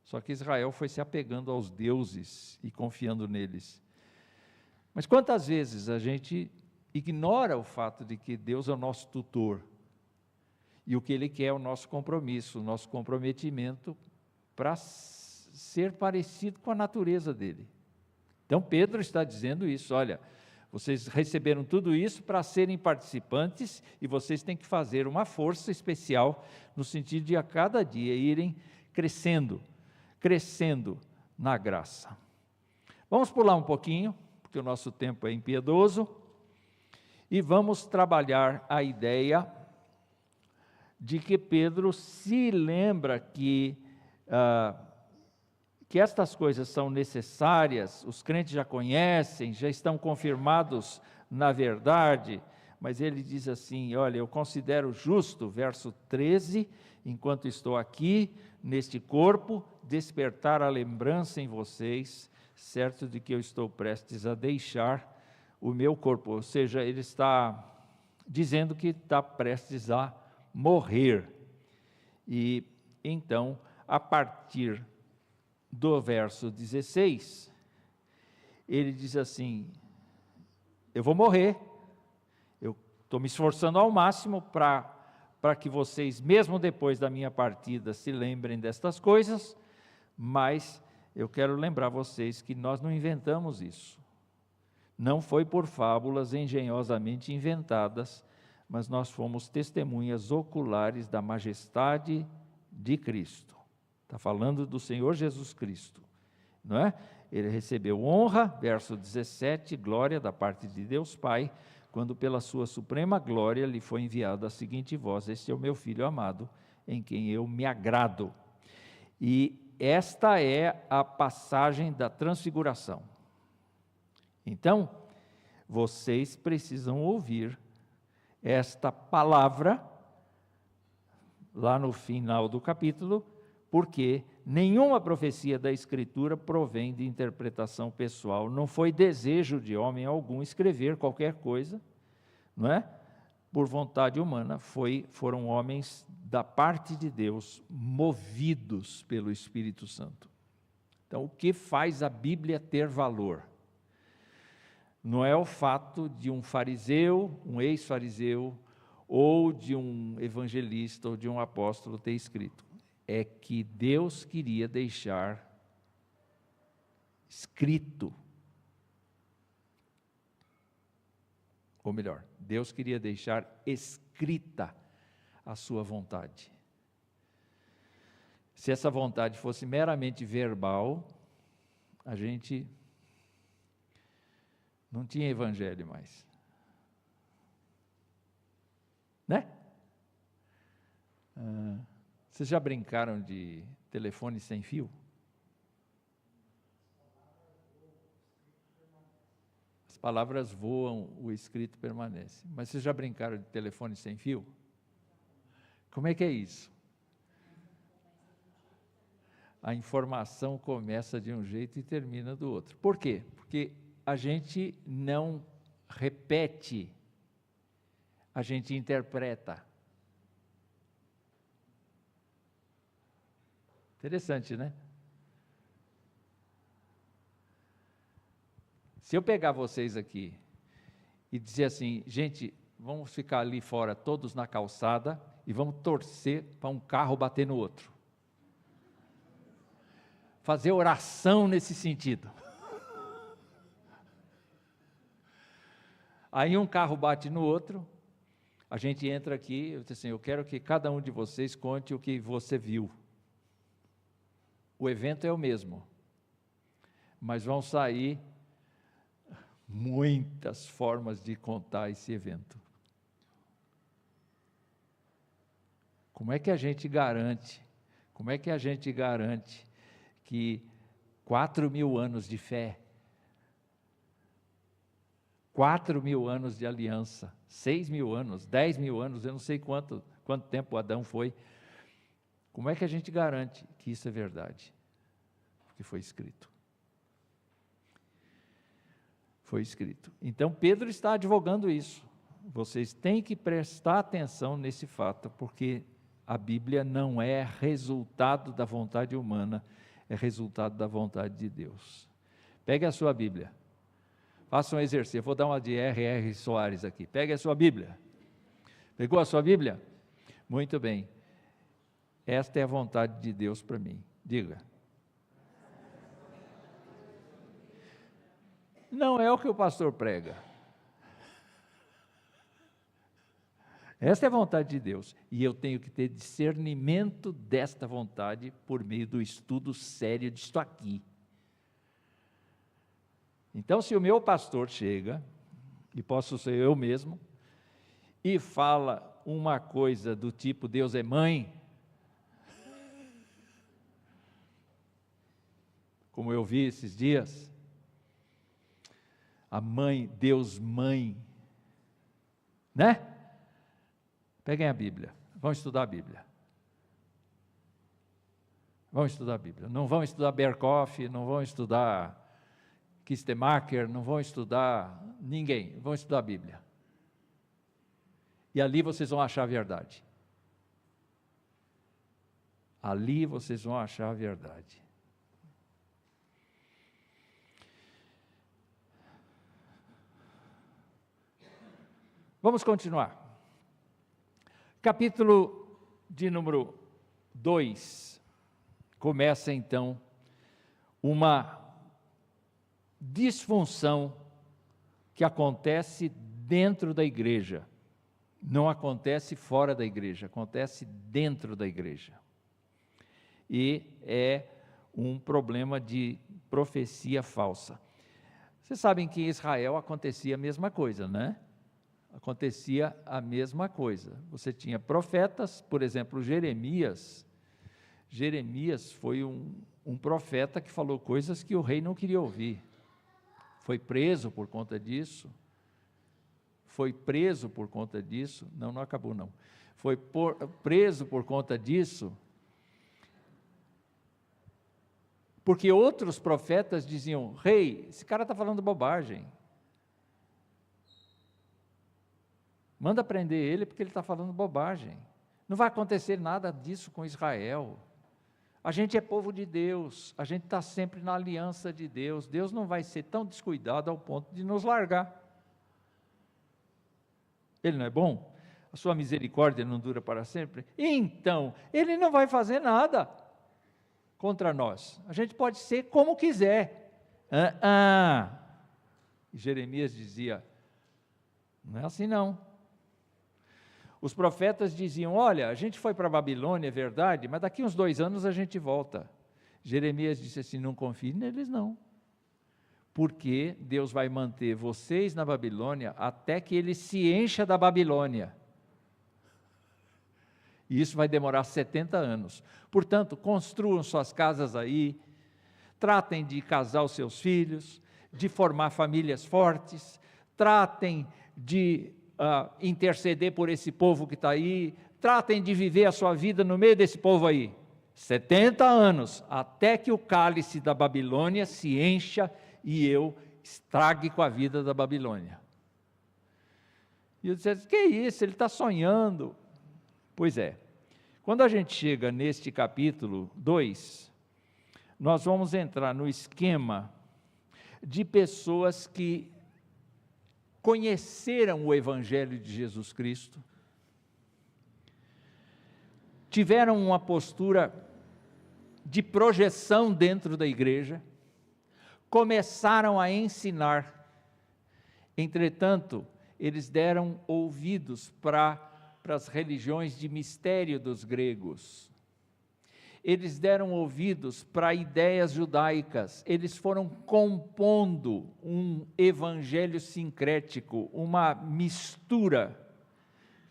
Só que Israel foi se apegando aos deuses e confiando neles. Mas quantas vezes a gente ignora o fato de que Deus é o nosso tutor e o que Ele quer é o nosso compromisso, o nosso comprometimento para ser parecido com a natureza dEle. Então Pedro está dizendo isso: olha, vocês receberam tudo isso para serem participantes e vocês têm que fazer uma força especial no sentido de a cada dia irem crescendo na graça. Vamos pular um pouquinho, porque o nosso tempo é impiedoso, e vamos trabalhar a ideia de que Pedro se lembra que estas coisas são necessárias, os crentes já conhecem, já estão confirmados na verdade, mas ele diz assim: olha, eu considero justo, verso 13, enquanto estou aqui, neste corpo, despertar a lembrança em vocês, certo de que eu estou prestes a deixar o meu corpo. Ou seja, ele está dizendo que está prestes a morrer. E então, a partir do verso 16, ele diz assim: eu vou morrer, eu estou me esforçando ao máximo para que vocês, mesmo depois da minha partida, se lembrem destas coisas, mas eu quero lembrar vocês que nós não inventamos isso. Não foi por fábulas engenhosamente inventadas, mas nós fomos testemunhas oculares da majestade de Cristo. Está falando do Senhor Jesus Cristo, não é? Ele recebeu honra, verso 17, glória da parte de Deus Pai, quando pela sua suprema glória lhe foi enviada a seguinte voz: este é o meu Filho amado, em quem eu me agrado. E esta é a passagem da transfiguração. Então, vocês precisam ouvir esta palavra lá no final do capítulo, porque nenhuma profecia da Escritura provém de interpretação pessoal. Não foi desejo de homem algum escrever qualquer coisa, não é? Por vontade humana, foram homens da parte de Deus, movidos pelo Espírito Santo. Então, o que faz a Bíblia ter valor? Não é o fato de um fariseu, um ex-fariseu, ou de um evangelista, ou de um apóstolo ter escrito. É que Deus queria deixar escrito, ou melhor, Deus queria deixar escrita a sua vontade. Se essa vontade fosse meramente verbal, a gente não tinha evangelho mais, né? Vocês já brincaram de telefone sem fio? As palavras voam, o escrito permanece. Mas vocês já brincaram de telefone sem fio? Como é que é isso? A informação começa de um jeito e termina do outro. Por quê? Porque a gente não repete, a gente interpreta. Interessante, né? Se eu pegar vocês aqui e dizer assim: gente, vamos ficar ali fora todos na calçada e vamos torcer para um carro bater no outro. Fazer oração nesse sentido. Aí um carro bate no outro, a gente entra aqui, eu digo assim: eu quero que cada um de vocês conte o que você viu. O evento é o mesmo, mas vão sair muitas formas de contar esse evento. Como é que a gente garante que 4.000 anos de fé, 4.000 anos de aliança, 6.000 anos, 10.000 anos, eu não sei quanto tempo Adão foi, como é que a gente garante que isso é verdade? Porque foi escrito. Foi escrito. Então Pedro está advogando isso. Vocês têm que prestar atenção nesse fato, porque a Bíblia não é resultado da vontade humana, é resultado da vontade de Deus. Pegue a sua Bíblia. Faça um exercício. Eu vou dar uma de R.R. Soares aqui. Pegue a sua Bíblia. Pegou a sua Bíblia? Muito bem. Esta é a vontade de Deus para mim. Diga. Não é o que o pastor prega. Esta é a vontade de Deus. E eu tenho que ter discernimento desta vontade por meio do estudo sério disto aqui. Então, se o meu pastor chega, e posso ser eu mesmo, e fala uma coisa do tipo, Deus é mãe, como eu vi esses dias, a mãe, Deus mãe, né? Peguem a Bíblia, vão estudar a Bíblia. Vão estudar a Bíblia, não vão estudar Berkhoff, não vão estudar Kistemacher, não vão estudar ninguém, vão estudar a Bíblia. E ali vocês vão achar a verdade. Ali vocês vão achar a verdade. Vamos continuar. Capítulo de número 2. Começa então uma disfunção que acontece dentro da igreja. Não acontece fora da igreja, acontece dentro da igreja. E é um problema de profecia falsa. Vocês sabem que em Israel acontecia a mesma coisa, né? Acontecia a mesma coisa. Você tinha profetas, por exemplo, Jeremias. Jeremias foi um profeta que falou coisas que o rei não queria ouvir. Foi preso por conta disso. Não acabou não. Foi preso por conta disso, porque outros profetas diziam, rei, esse cara está falando bobagem. Manda prender ele porque ele está falando bobagem. Não vai acontecer nada disso com Israel. A gente é povo de Deus, a gente está sempre na aliança de Deus. Deus não vai ser tão descuidado ao ponto de nos largar. Ele não é bom? A sua misericórdia não dura para sempre? Então, Ele não vai fazer nada contra nós. A gente pode ser como quiser. E Jeremias dizia, não é assim não. Os profetas diziam, olha, a gente foi para a Babilônia, é verdade, mas daqui uns 2 anos a gente volta. Jeremias disse assim, não confie neles não. Porque Deus vai manter vocês na Babilônia até que ele se encha da Babilônia. E isso vai demorar 70 anos. Portanto, construam suas casas aí, tratem de casar os seus filhos, de formar famílias fortes, tratem de interceder por esse povo que está aí, tratem de viver a sua vida no meio desse povo aí. 70 anos, até que o cálice da Babilônia se encha e eu estrague com a vida da Babilônia. E eu disse, que isso, ele está sonhando. Pois é, quando a gente chega neste capítulo 2, nós vamos entrar no esquema de pessoas que conheceram o Evangelho de Jesus Cristo, tiveram uma postura de projeção dentro da igreja, começaram a ensinar, entretanto, eles deram ouvidos para as religiões de mistério dos gregos. eles deram ouvidos para ideias judaicas, eles foram compondo um evangelho sincrético, uma mistura,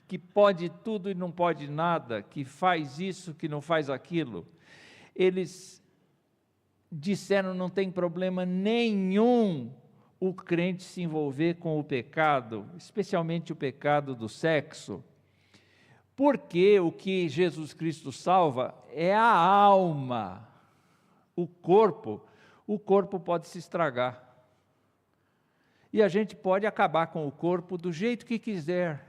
que pode tudo e não pode nada, que faz isso, que não faz aquilo. Eles disseram, não tem problema nenhum o crente se envolver com o pecado, especialmente o pecado do sexo, porque o que Jesus Cristo salva é a alma. O corpo pode se estragar. E a gente pode acabar com o corpo do jeito que quiser.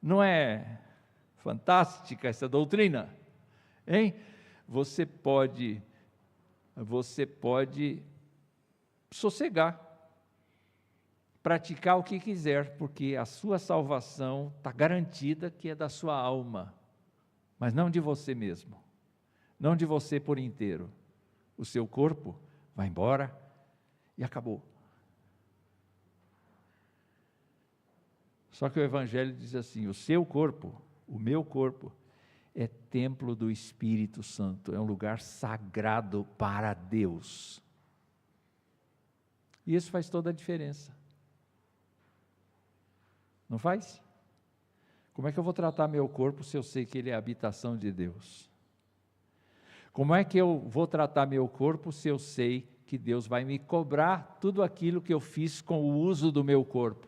Não é fantástica essa doutrina? Hein? Você pode sossegar, praticar o que quiser, porque a sua salvação está garantida que é da sua alma, mas não de você mesmo, não de você por inteiro. O seu corpo vai embora e acabou. Só que o Evangelho diz assim, o seu corpo, o meu corpo, é templo do Espírito Santo, é um lugar sagrado para Deus. E isso faz toda a diferença. Não faz? Como é que eu vou tratar meu corpo se eu sei que ele é a habitação de Deus? Como é que eu vou tratar meu corpo se eu sei que Deus vai me cobrar tudo aquilo que eu fiz com o uso do meu corpo?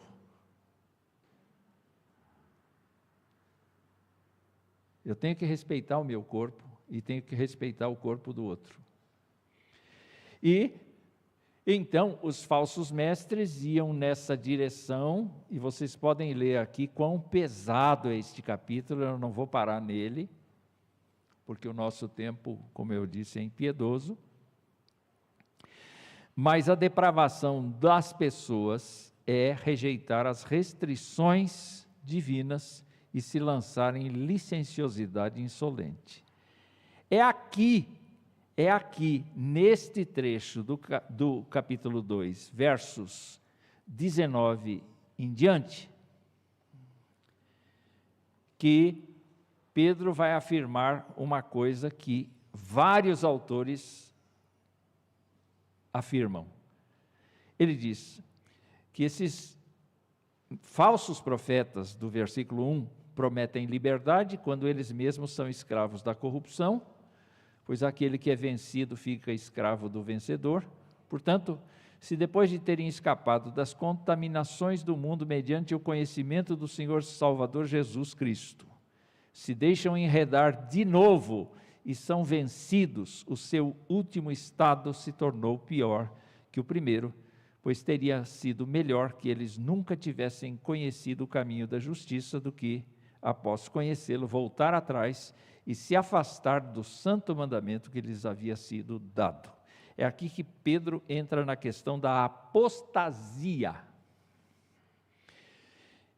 Eu tenho que respeitar o meu corpo e tenho que respeitar o corpo do outro. E então os falsos mestres iam nessa direção, e vocês podem ler aqui quão pesado é este capítulo, eu não vou parar nele, porque o nosso tempo, como eu disse, é impiedoso. Mas a depravação das pessoas é rejeitar as restrições divinas e se lançar em licenciosidade insolente. É aqui, neste trecho do capítulo 2, versos 19 em diante, que Pedro vai afirmar uma coisa que vários autores afirmam. Ele diz que esses falsos profetas do versículo 1 prometem liberdade quando eles mesmos são escravos da corrupção, pois aquele que é vencido fica escravo do vencedor. Portanto, se depois de terem escapado das contaminações do mundo mediante o conhecimento do Senhor Salvador Jesus Cristo, se deixam enredar de novo e são vencidos, o seu último estado se tornou pior que o primeiro, pois teria sido melhor que eles nunca tivessem conhecido o caminho da justiça do que, após conhecê-lo, voltar atrás e se afastar do santo mandamento que lhes havia sido dado. É aqui que Pedro entra na questão da apostasia.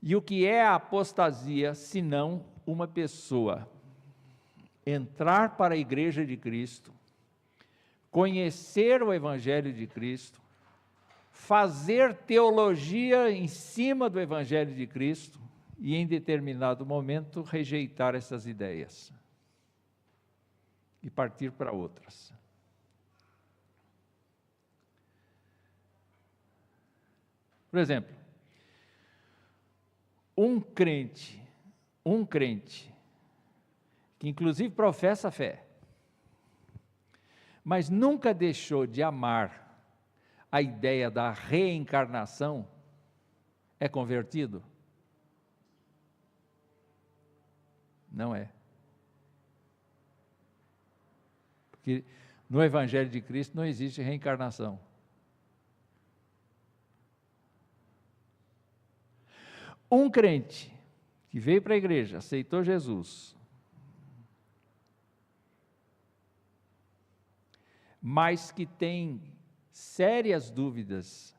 E o que é a apostasia, senão uma pessoa entrar para a igreja de Cristo, conhecer o Evangelho de Cristo, fazer teologia em cima do Evangelho de Cristo e, em determinado momento, rejeitar essas ideias e partir para outras. Por exemplo, um crente, que inclusive professa a fé, mas nunca deixou de amar a ideia da reencarnação, é convertido? Não é. Porque no Evangelho de Cristo não existe reencarnação. Um crente que veio para a igreja, aceitou Jesus, mas que tem sérias dúvidas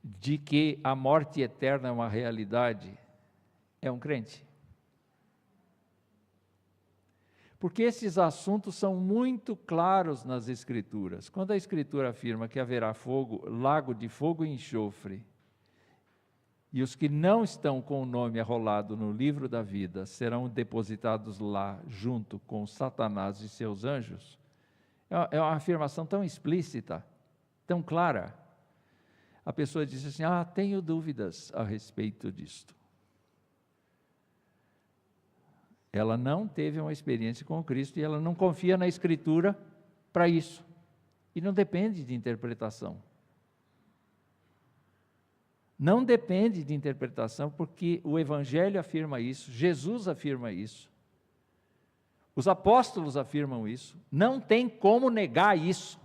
de que a morte eterna é uma realidade, é um crente. Porque esses assuntos são muito claros nas Escrituras. Quando a Escritura afirma que haverá fogo, lago de fogo e enxofre, E os que não estão com o nome arrolado no livro da vida serão depositados lá junto com Satanás e seus anjos. É uma afirmação tão explícita, tão clara. A pessoa diz assim: tenho dúvidas a respeito disto. Ela não teve uma experiência com Cristo e ela não confia na Escritura para isso. E não depende de interpretação. Não depende de interpretação, porque o Evangelho afirma isso, Jesus afirma isso, os apóstolos afirmam isso, não tem como negar isso.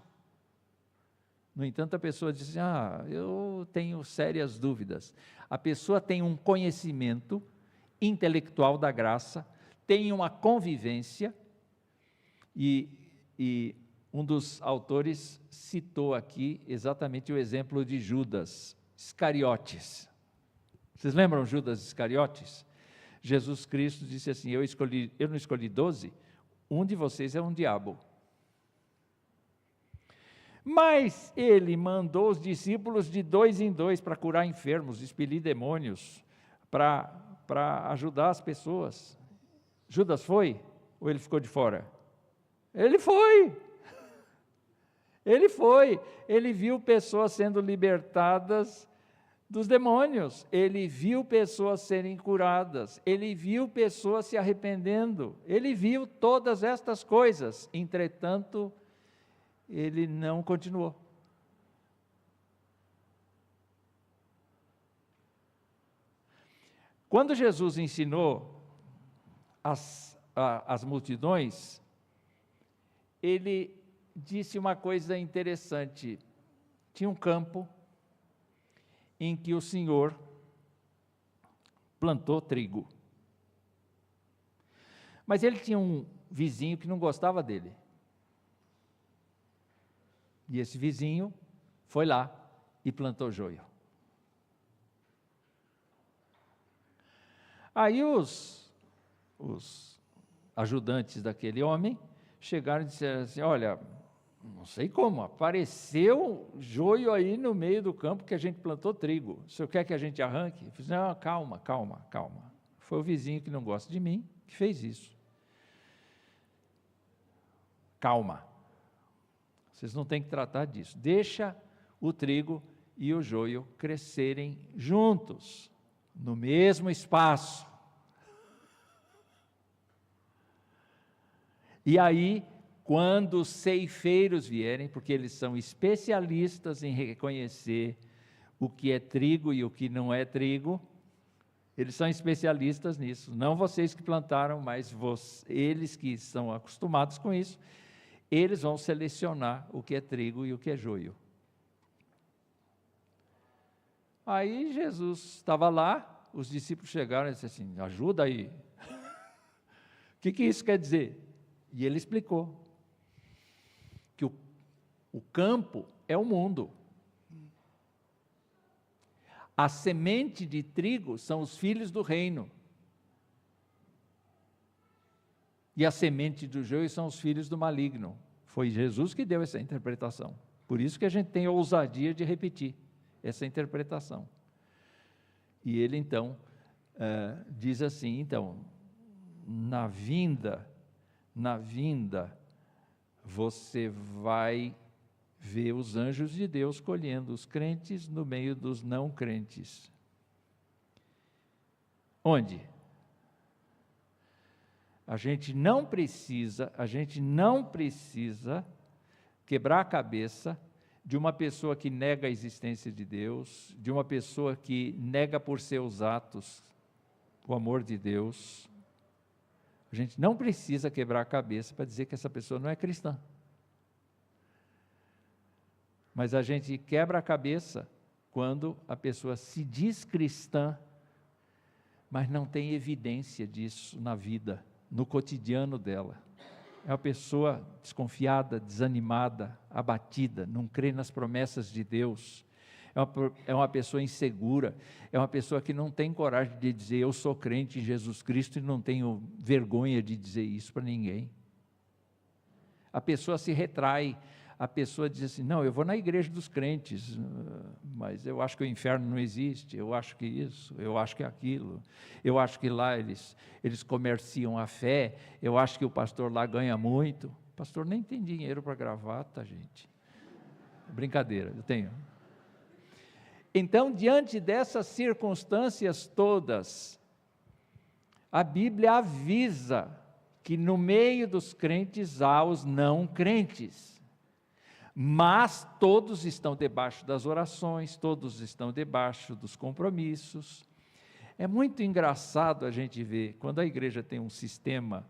No entanto, a pessoa diz assim: eu tenho sérias dúvidas. A pessoa tem um conhecimento intelectual da graça, tem uma convivência, e um dos autores citou aqui exatamente o exemplo de Judas Iscariotes. Vocês lembram Judas Iscariotes? Jesus Cristo disse assim: eu não escolhi 12, um de vocês é um diabo. Mas ele mandou os discípulos de 2 em 2 para curar enfermos, expelir demônios, para ajudar as pessoas. Judas foi? Ou ele ficou de fora? Ele foi. Ele foi. Ele viu pessoas sendo libertadas dos demônios. Ele viu pessoas serem curadas. Ele viu pessoas se arrependendo. Ele viu todas estas coisas. Entretanto, ele não continuou. Quando Jesus ensinou as multidões, ele disse uma coisa interessante. Tinha um campo em que o Senhor plantou trigo. Mas ele tinha um vizinho que não gostava dele. E esse vizinho foi lá e plantou joio. Aí os ajudantes daquele homem chegaram e disseram assim: olha, não sei como, apareceu joio aí no meio do campo que a gente plantou trigo. O senhor quer que a gente arranque? Eu falei: não, calma. Foi o vizinho que não gosta de mim que fez isso. Calma. Vocês não têm que tratar disso. Deixa o trigo e o joio crescerem juntos, no mesmo espaço. E aí, quando os ceifeiros vierem, porque eles são especialistas em reconhecer o que é trigo e o que não é trigo, eles são especialistas nisso, não vocês que plantaram, mas eles que são acostumados com isso, eles vão selecionar o que é trigo e o que é joio. Aí Jesus estava lá, os discípulos chegaram e disseram assim: ajuda aí. O que isso quer dizer? E ele explicou que o campo é o mundo. A semente de trigo são os filhos do reino. E a semente do joio são os filhos do maligno. Foi Jesus que deu essa interpretação. Por isso que a gente tem a ousadia de repetir essa interpretação. E ele então diz assim: então, na vinda, você vai ver os anjos de Deus colhendo os crentes no meio dos não crentes. Onde? A gente não precisa quebrar a cabeça de uma pessoa que nega a existência de Deus, de uma pessoa que nega por seus atos o amor de Deus. A gente não precisa quebrar a cabeça para dizer que essa pessoa não é cristã. Mas a gente quebra a cabeça quando a pessoa se diz cristã, mas não tem evidência disso na vida, no cotidiano dela. É uma pessoa desconfiada, desanimada, abatida, não crê nas promessas de Deus. É uma pessoa insegura, é uma pessoa que não tem coragem de dizer: eu sou crente em Jesus Cristo, e não tenho vergonha de dizer isso para ninguém. A pessoa se retrai, a pessoa diz assim, não, eu vou na igreja dos crentes, mas eu acho que o inferno não existe, eu acho que isso, eu acho que aquilo, eu acho que lá eles comerciam a fé, eu acho que o pastor lá ganha muito. O pastor nem tem dinheiro para gravata, gente. Brincadeira, eu tenho. Então, diante dessas circunstâncias todas, a Bíblia avisa que no meio dos crentes há os não crentes. Mas todos estão debaixo das orações, todos estão debaixo dos compromissos. É muito engraçado a gente ver, quando a igreja tem um sistema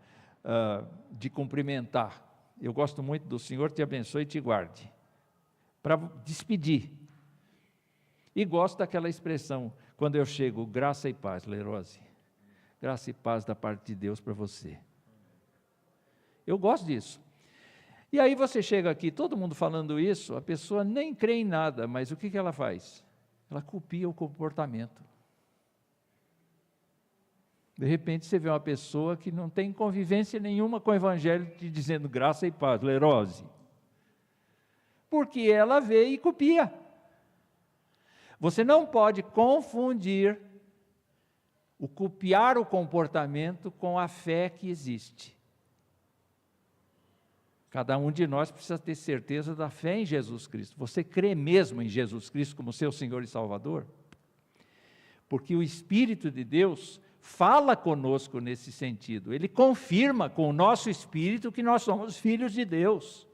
de cumprimentar, eu gosto muito do Senhor te abençoe e te guarde, para despedir. E gosto daquela expressão, quando eu chego, graça e paz, Lerose, graça e paz da parte de Deus para você. Eu gosto disso. E aí você chega aqui, todo mundo falando isso, a pessoa nem crê em nada, mas o que ela faz? Ela copia o comportamento. De repente você vê uma pessoa que não tem convivência nenhuma com o evangelho, te dizendo graça e paz, Lerose. Porque ela vê e copia. Você não pode confundir o copiar o comportamento com a fé que existe. Cada um de nós precisa ter certeza da fé em Jesus Cristo. Você crê mesmo em Jesus Cristo como seu Senhor e Salvador? Porque o Espírito de Deus fala conosco nesse sentido. Ele confirma com o nosso espírito que nós somos filhos de Deus.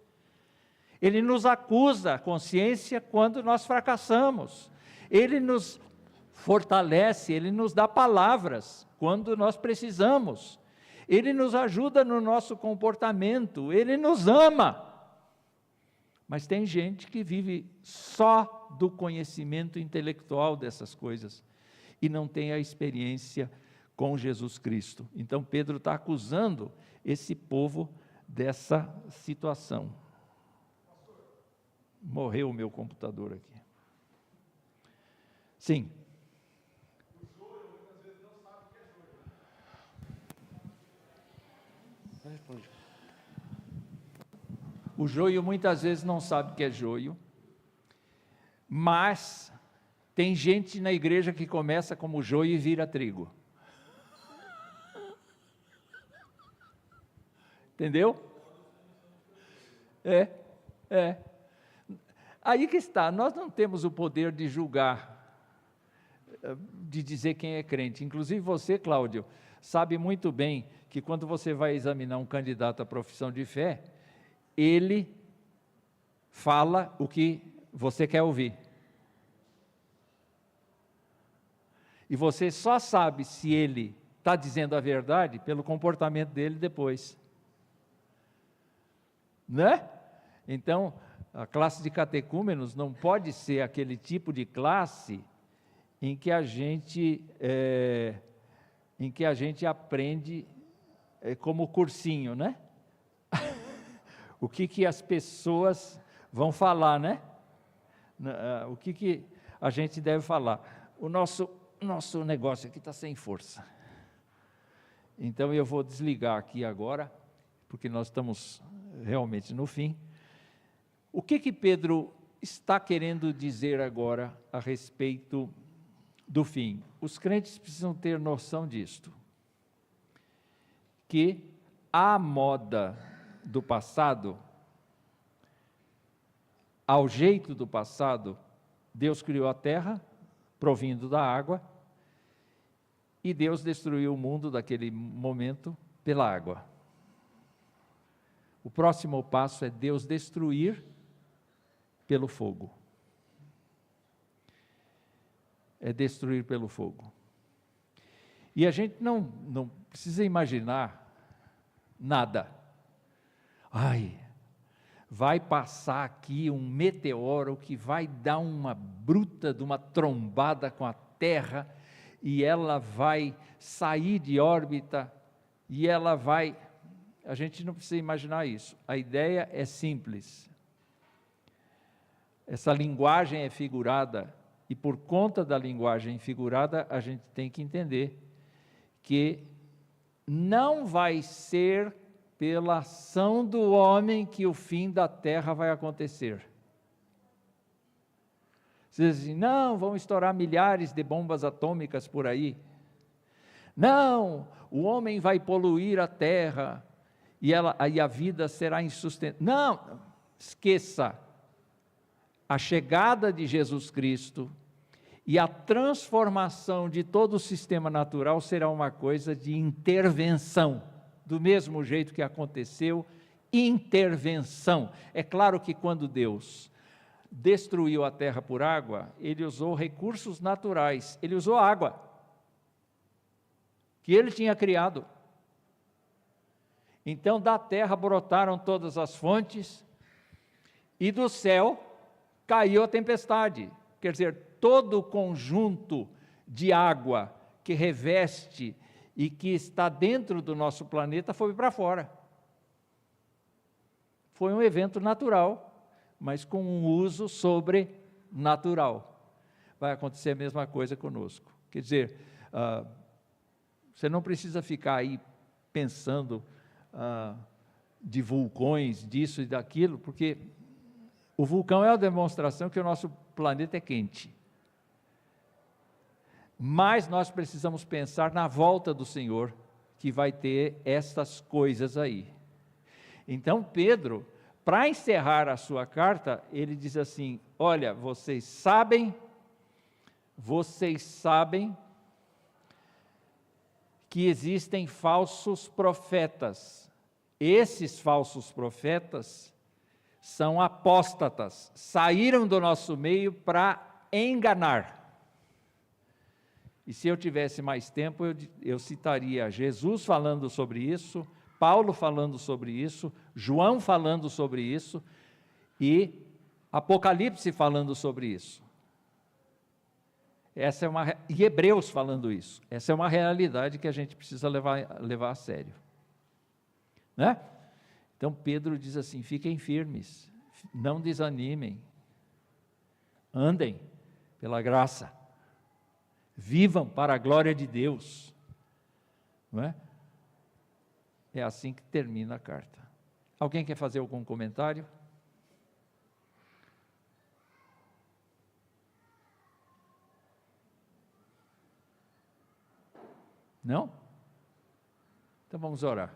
Ele nos acusa a consciência quando nós fracassamos. Ele nos fortalece, Ele nos dá palavras quando nós precisamos. Ele nos ajuda no nosso comportamento, Ele nos ama. Mas tem gente que vive só do conhecimento intelectual dessas coisas e não tem a experiência com Jesus Cristo. Então Pedro está acusando esse povo dessa situação. Morreu o meu computador aqui. Sim. O joio muitas vezes não sabe que é joio, mas tem gente na igreja que começa como joio e vira trigo. Entendeu? Aí que está, nós não temos o poder de julgar, de dizer quem é crente. Inclusive você, Cláudio, sabe muito bem que quando você vai examinar um candidato à profissão de fé, ele fala o que você quer ouvir. E você só sabe se ele está dizendo a verdade pelo comportamento dele depois. Né? Então, a classe de catecúmenos não pode ser aquele tipo de classe em que a gente aprende como cursinho, né? O que as pessoas vão falar, né? O que a gente deve falar. O nosso negócio aqui está sem força. Então eu vou desligar aqui agora, porque nós estamos realmente no fim. O que Pedro está querendo dizer agora a respeito do fim? Os crentes precisam ter noção disto, que a moda do passado, ao jeito do passado, Deus criou a terra, provindo da água, e Deus destruiu o mundo daquele momento pela água. O próximo passo é Deus destruir pelo fogo. É destruir pelo fogo. E a gente não precisa imaginar nada. Vai passar aqui um meteoro que vai dar uma bruta de uma trombada com a Terra, e ela vai sair de órbita, e ela vai... A gente não precisa imaginar isso. A ideia é simples. Essa linguagem é figurada, e por conta da linguagem figurada, a gente tem que entender que não vai ser pela ação do homem que o fim da terra vai acontecer. Você diz assim, não, vão estourar milhares de bombas atômicas por aí. Não, o homem vai poluir a terra e a vida será insustentável. Não, esqueça. A chegada de Jesus Cristo e a transformação de todo o sistema natural será uma coisa de intervenção, do mesmo jeito que aconteceu, intervenção. É claro que quando Deus destruiu a terra por água, ele usou recursos naturais, ele usou água, que ele tinha criado. Então da terra brotaram todas as fontes, e do céu caiu a tempestade. Quer dizer, todo o conjunto de água que reveste e que está dentro do nosso planeta foi para fora. Foi um evento natural, mas com um uso sobrenatural. Vai acontecer a mesma coisa conosco. Quer dizer, você não precisa ficar aí pensando de vulcões, disso e daquilo, porque o vulcão é a demonstração que o nosso planeta é quente. Mas nós precisamos pensar na volta do Senhor, que vai ter essas coisas aí. Então Pedro, para encerrar a sua carta, ele diz assim, olha, vocês sabem que existem falsos profetas. Esses falsos profetas são apóstatas, saíram do nosso meio para enganar. E se eu tivesse mais tempo, eu citaria Jesus falando sobre isso, Paulo falando sobre isso, João falando sobre isso, e Apocalipse falando sobre isso. E Hebreus falando isso. Essa é uma realidade que a gente precisa levar a sério. Né? Então Pedro diz assim, fiquem firmes, não desanimem, andem pela graça, vivam para a glória de Deus. Não é? É assim que termina a carta. Alguém quer fazer algum comentário? Não? Então vamos orar.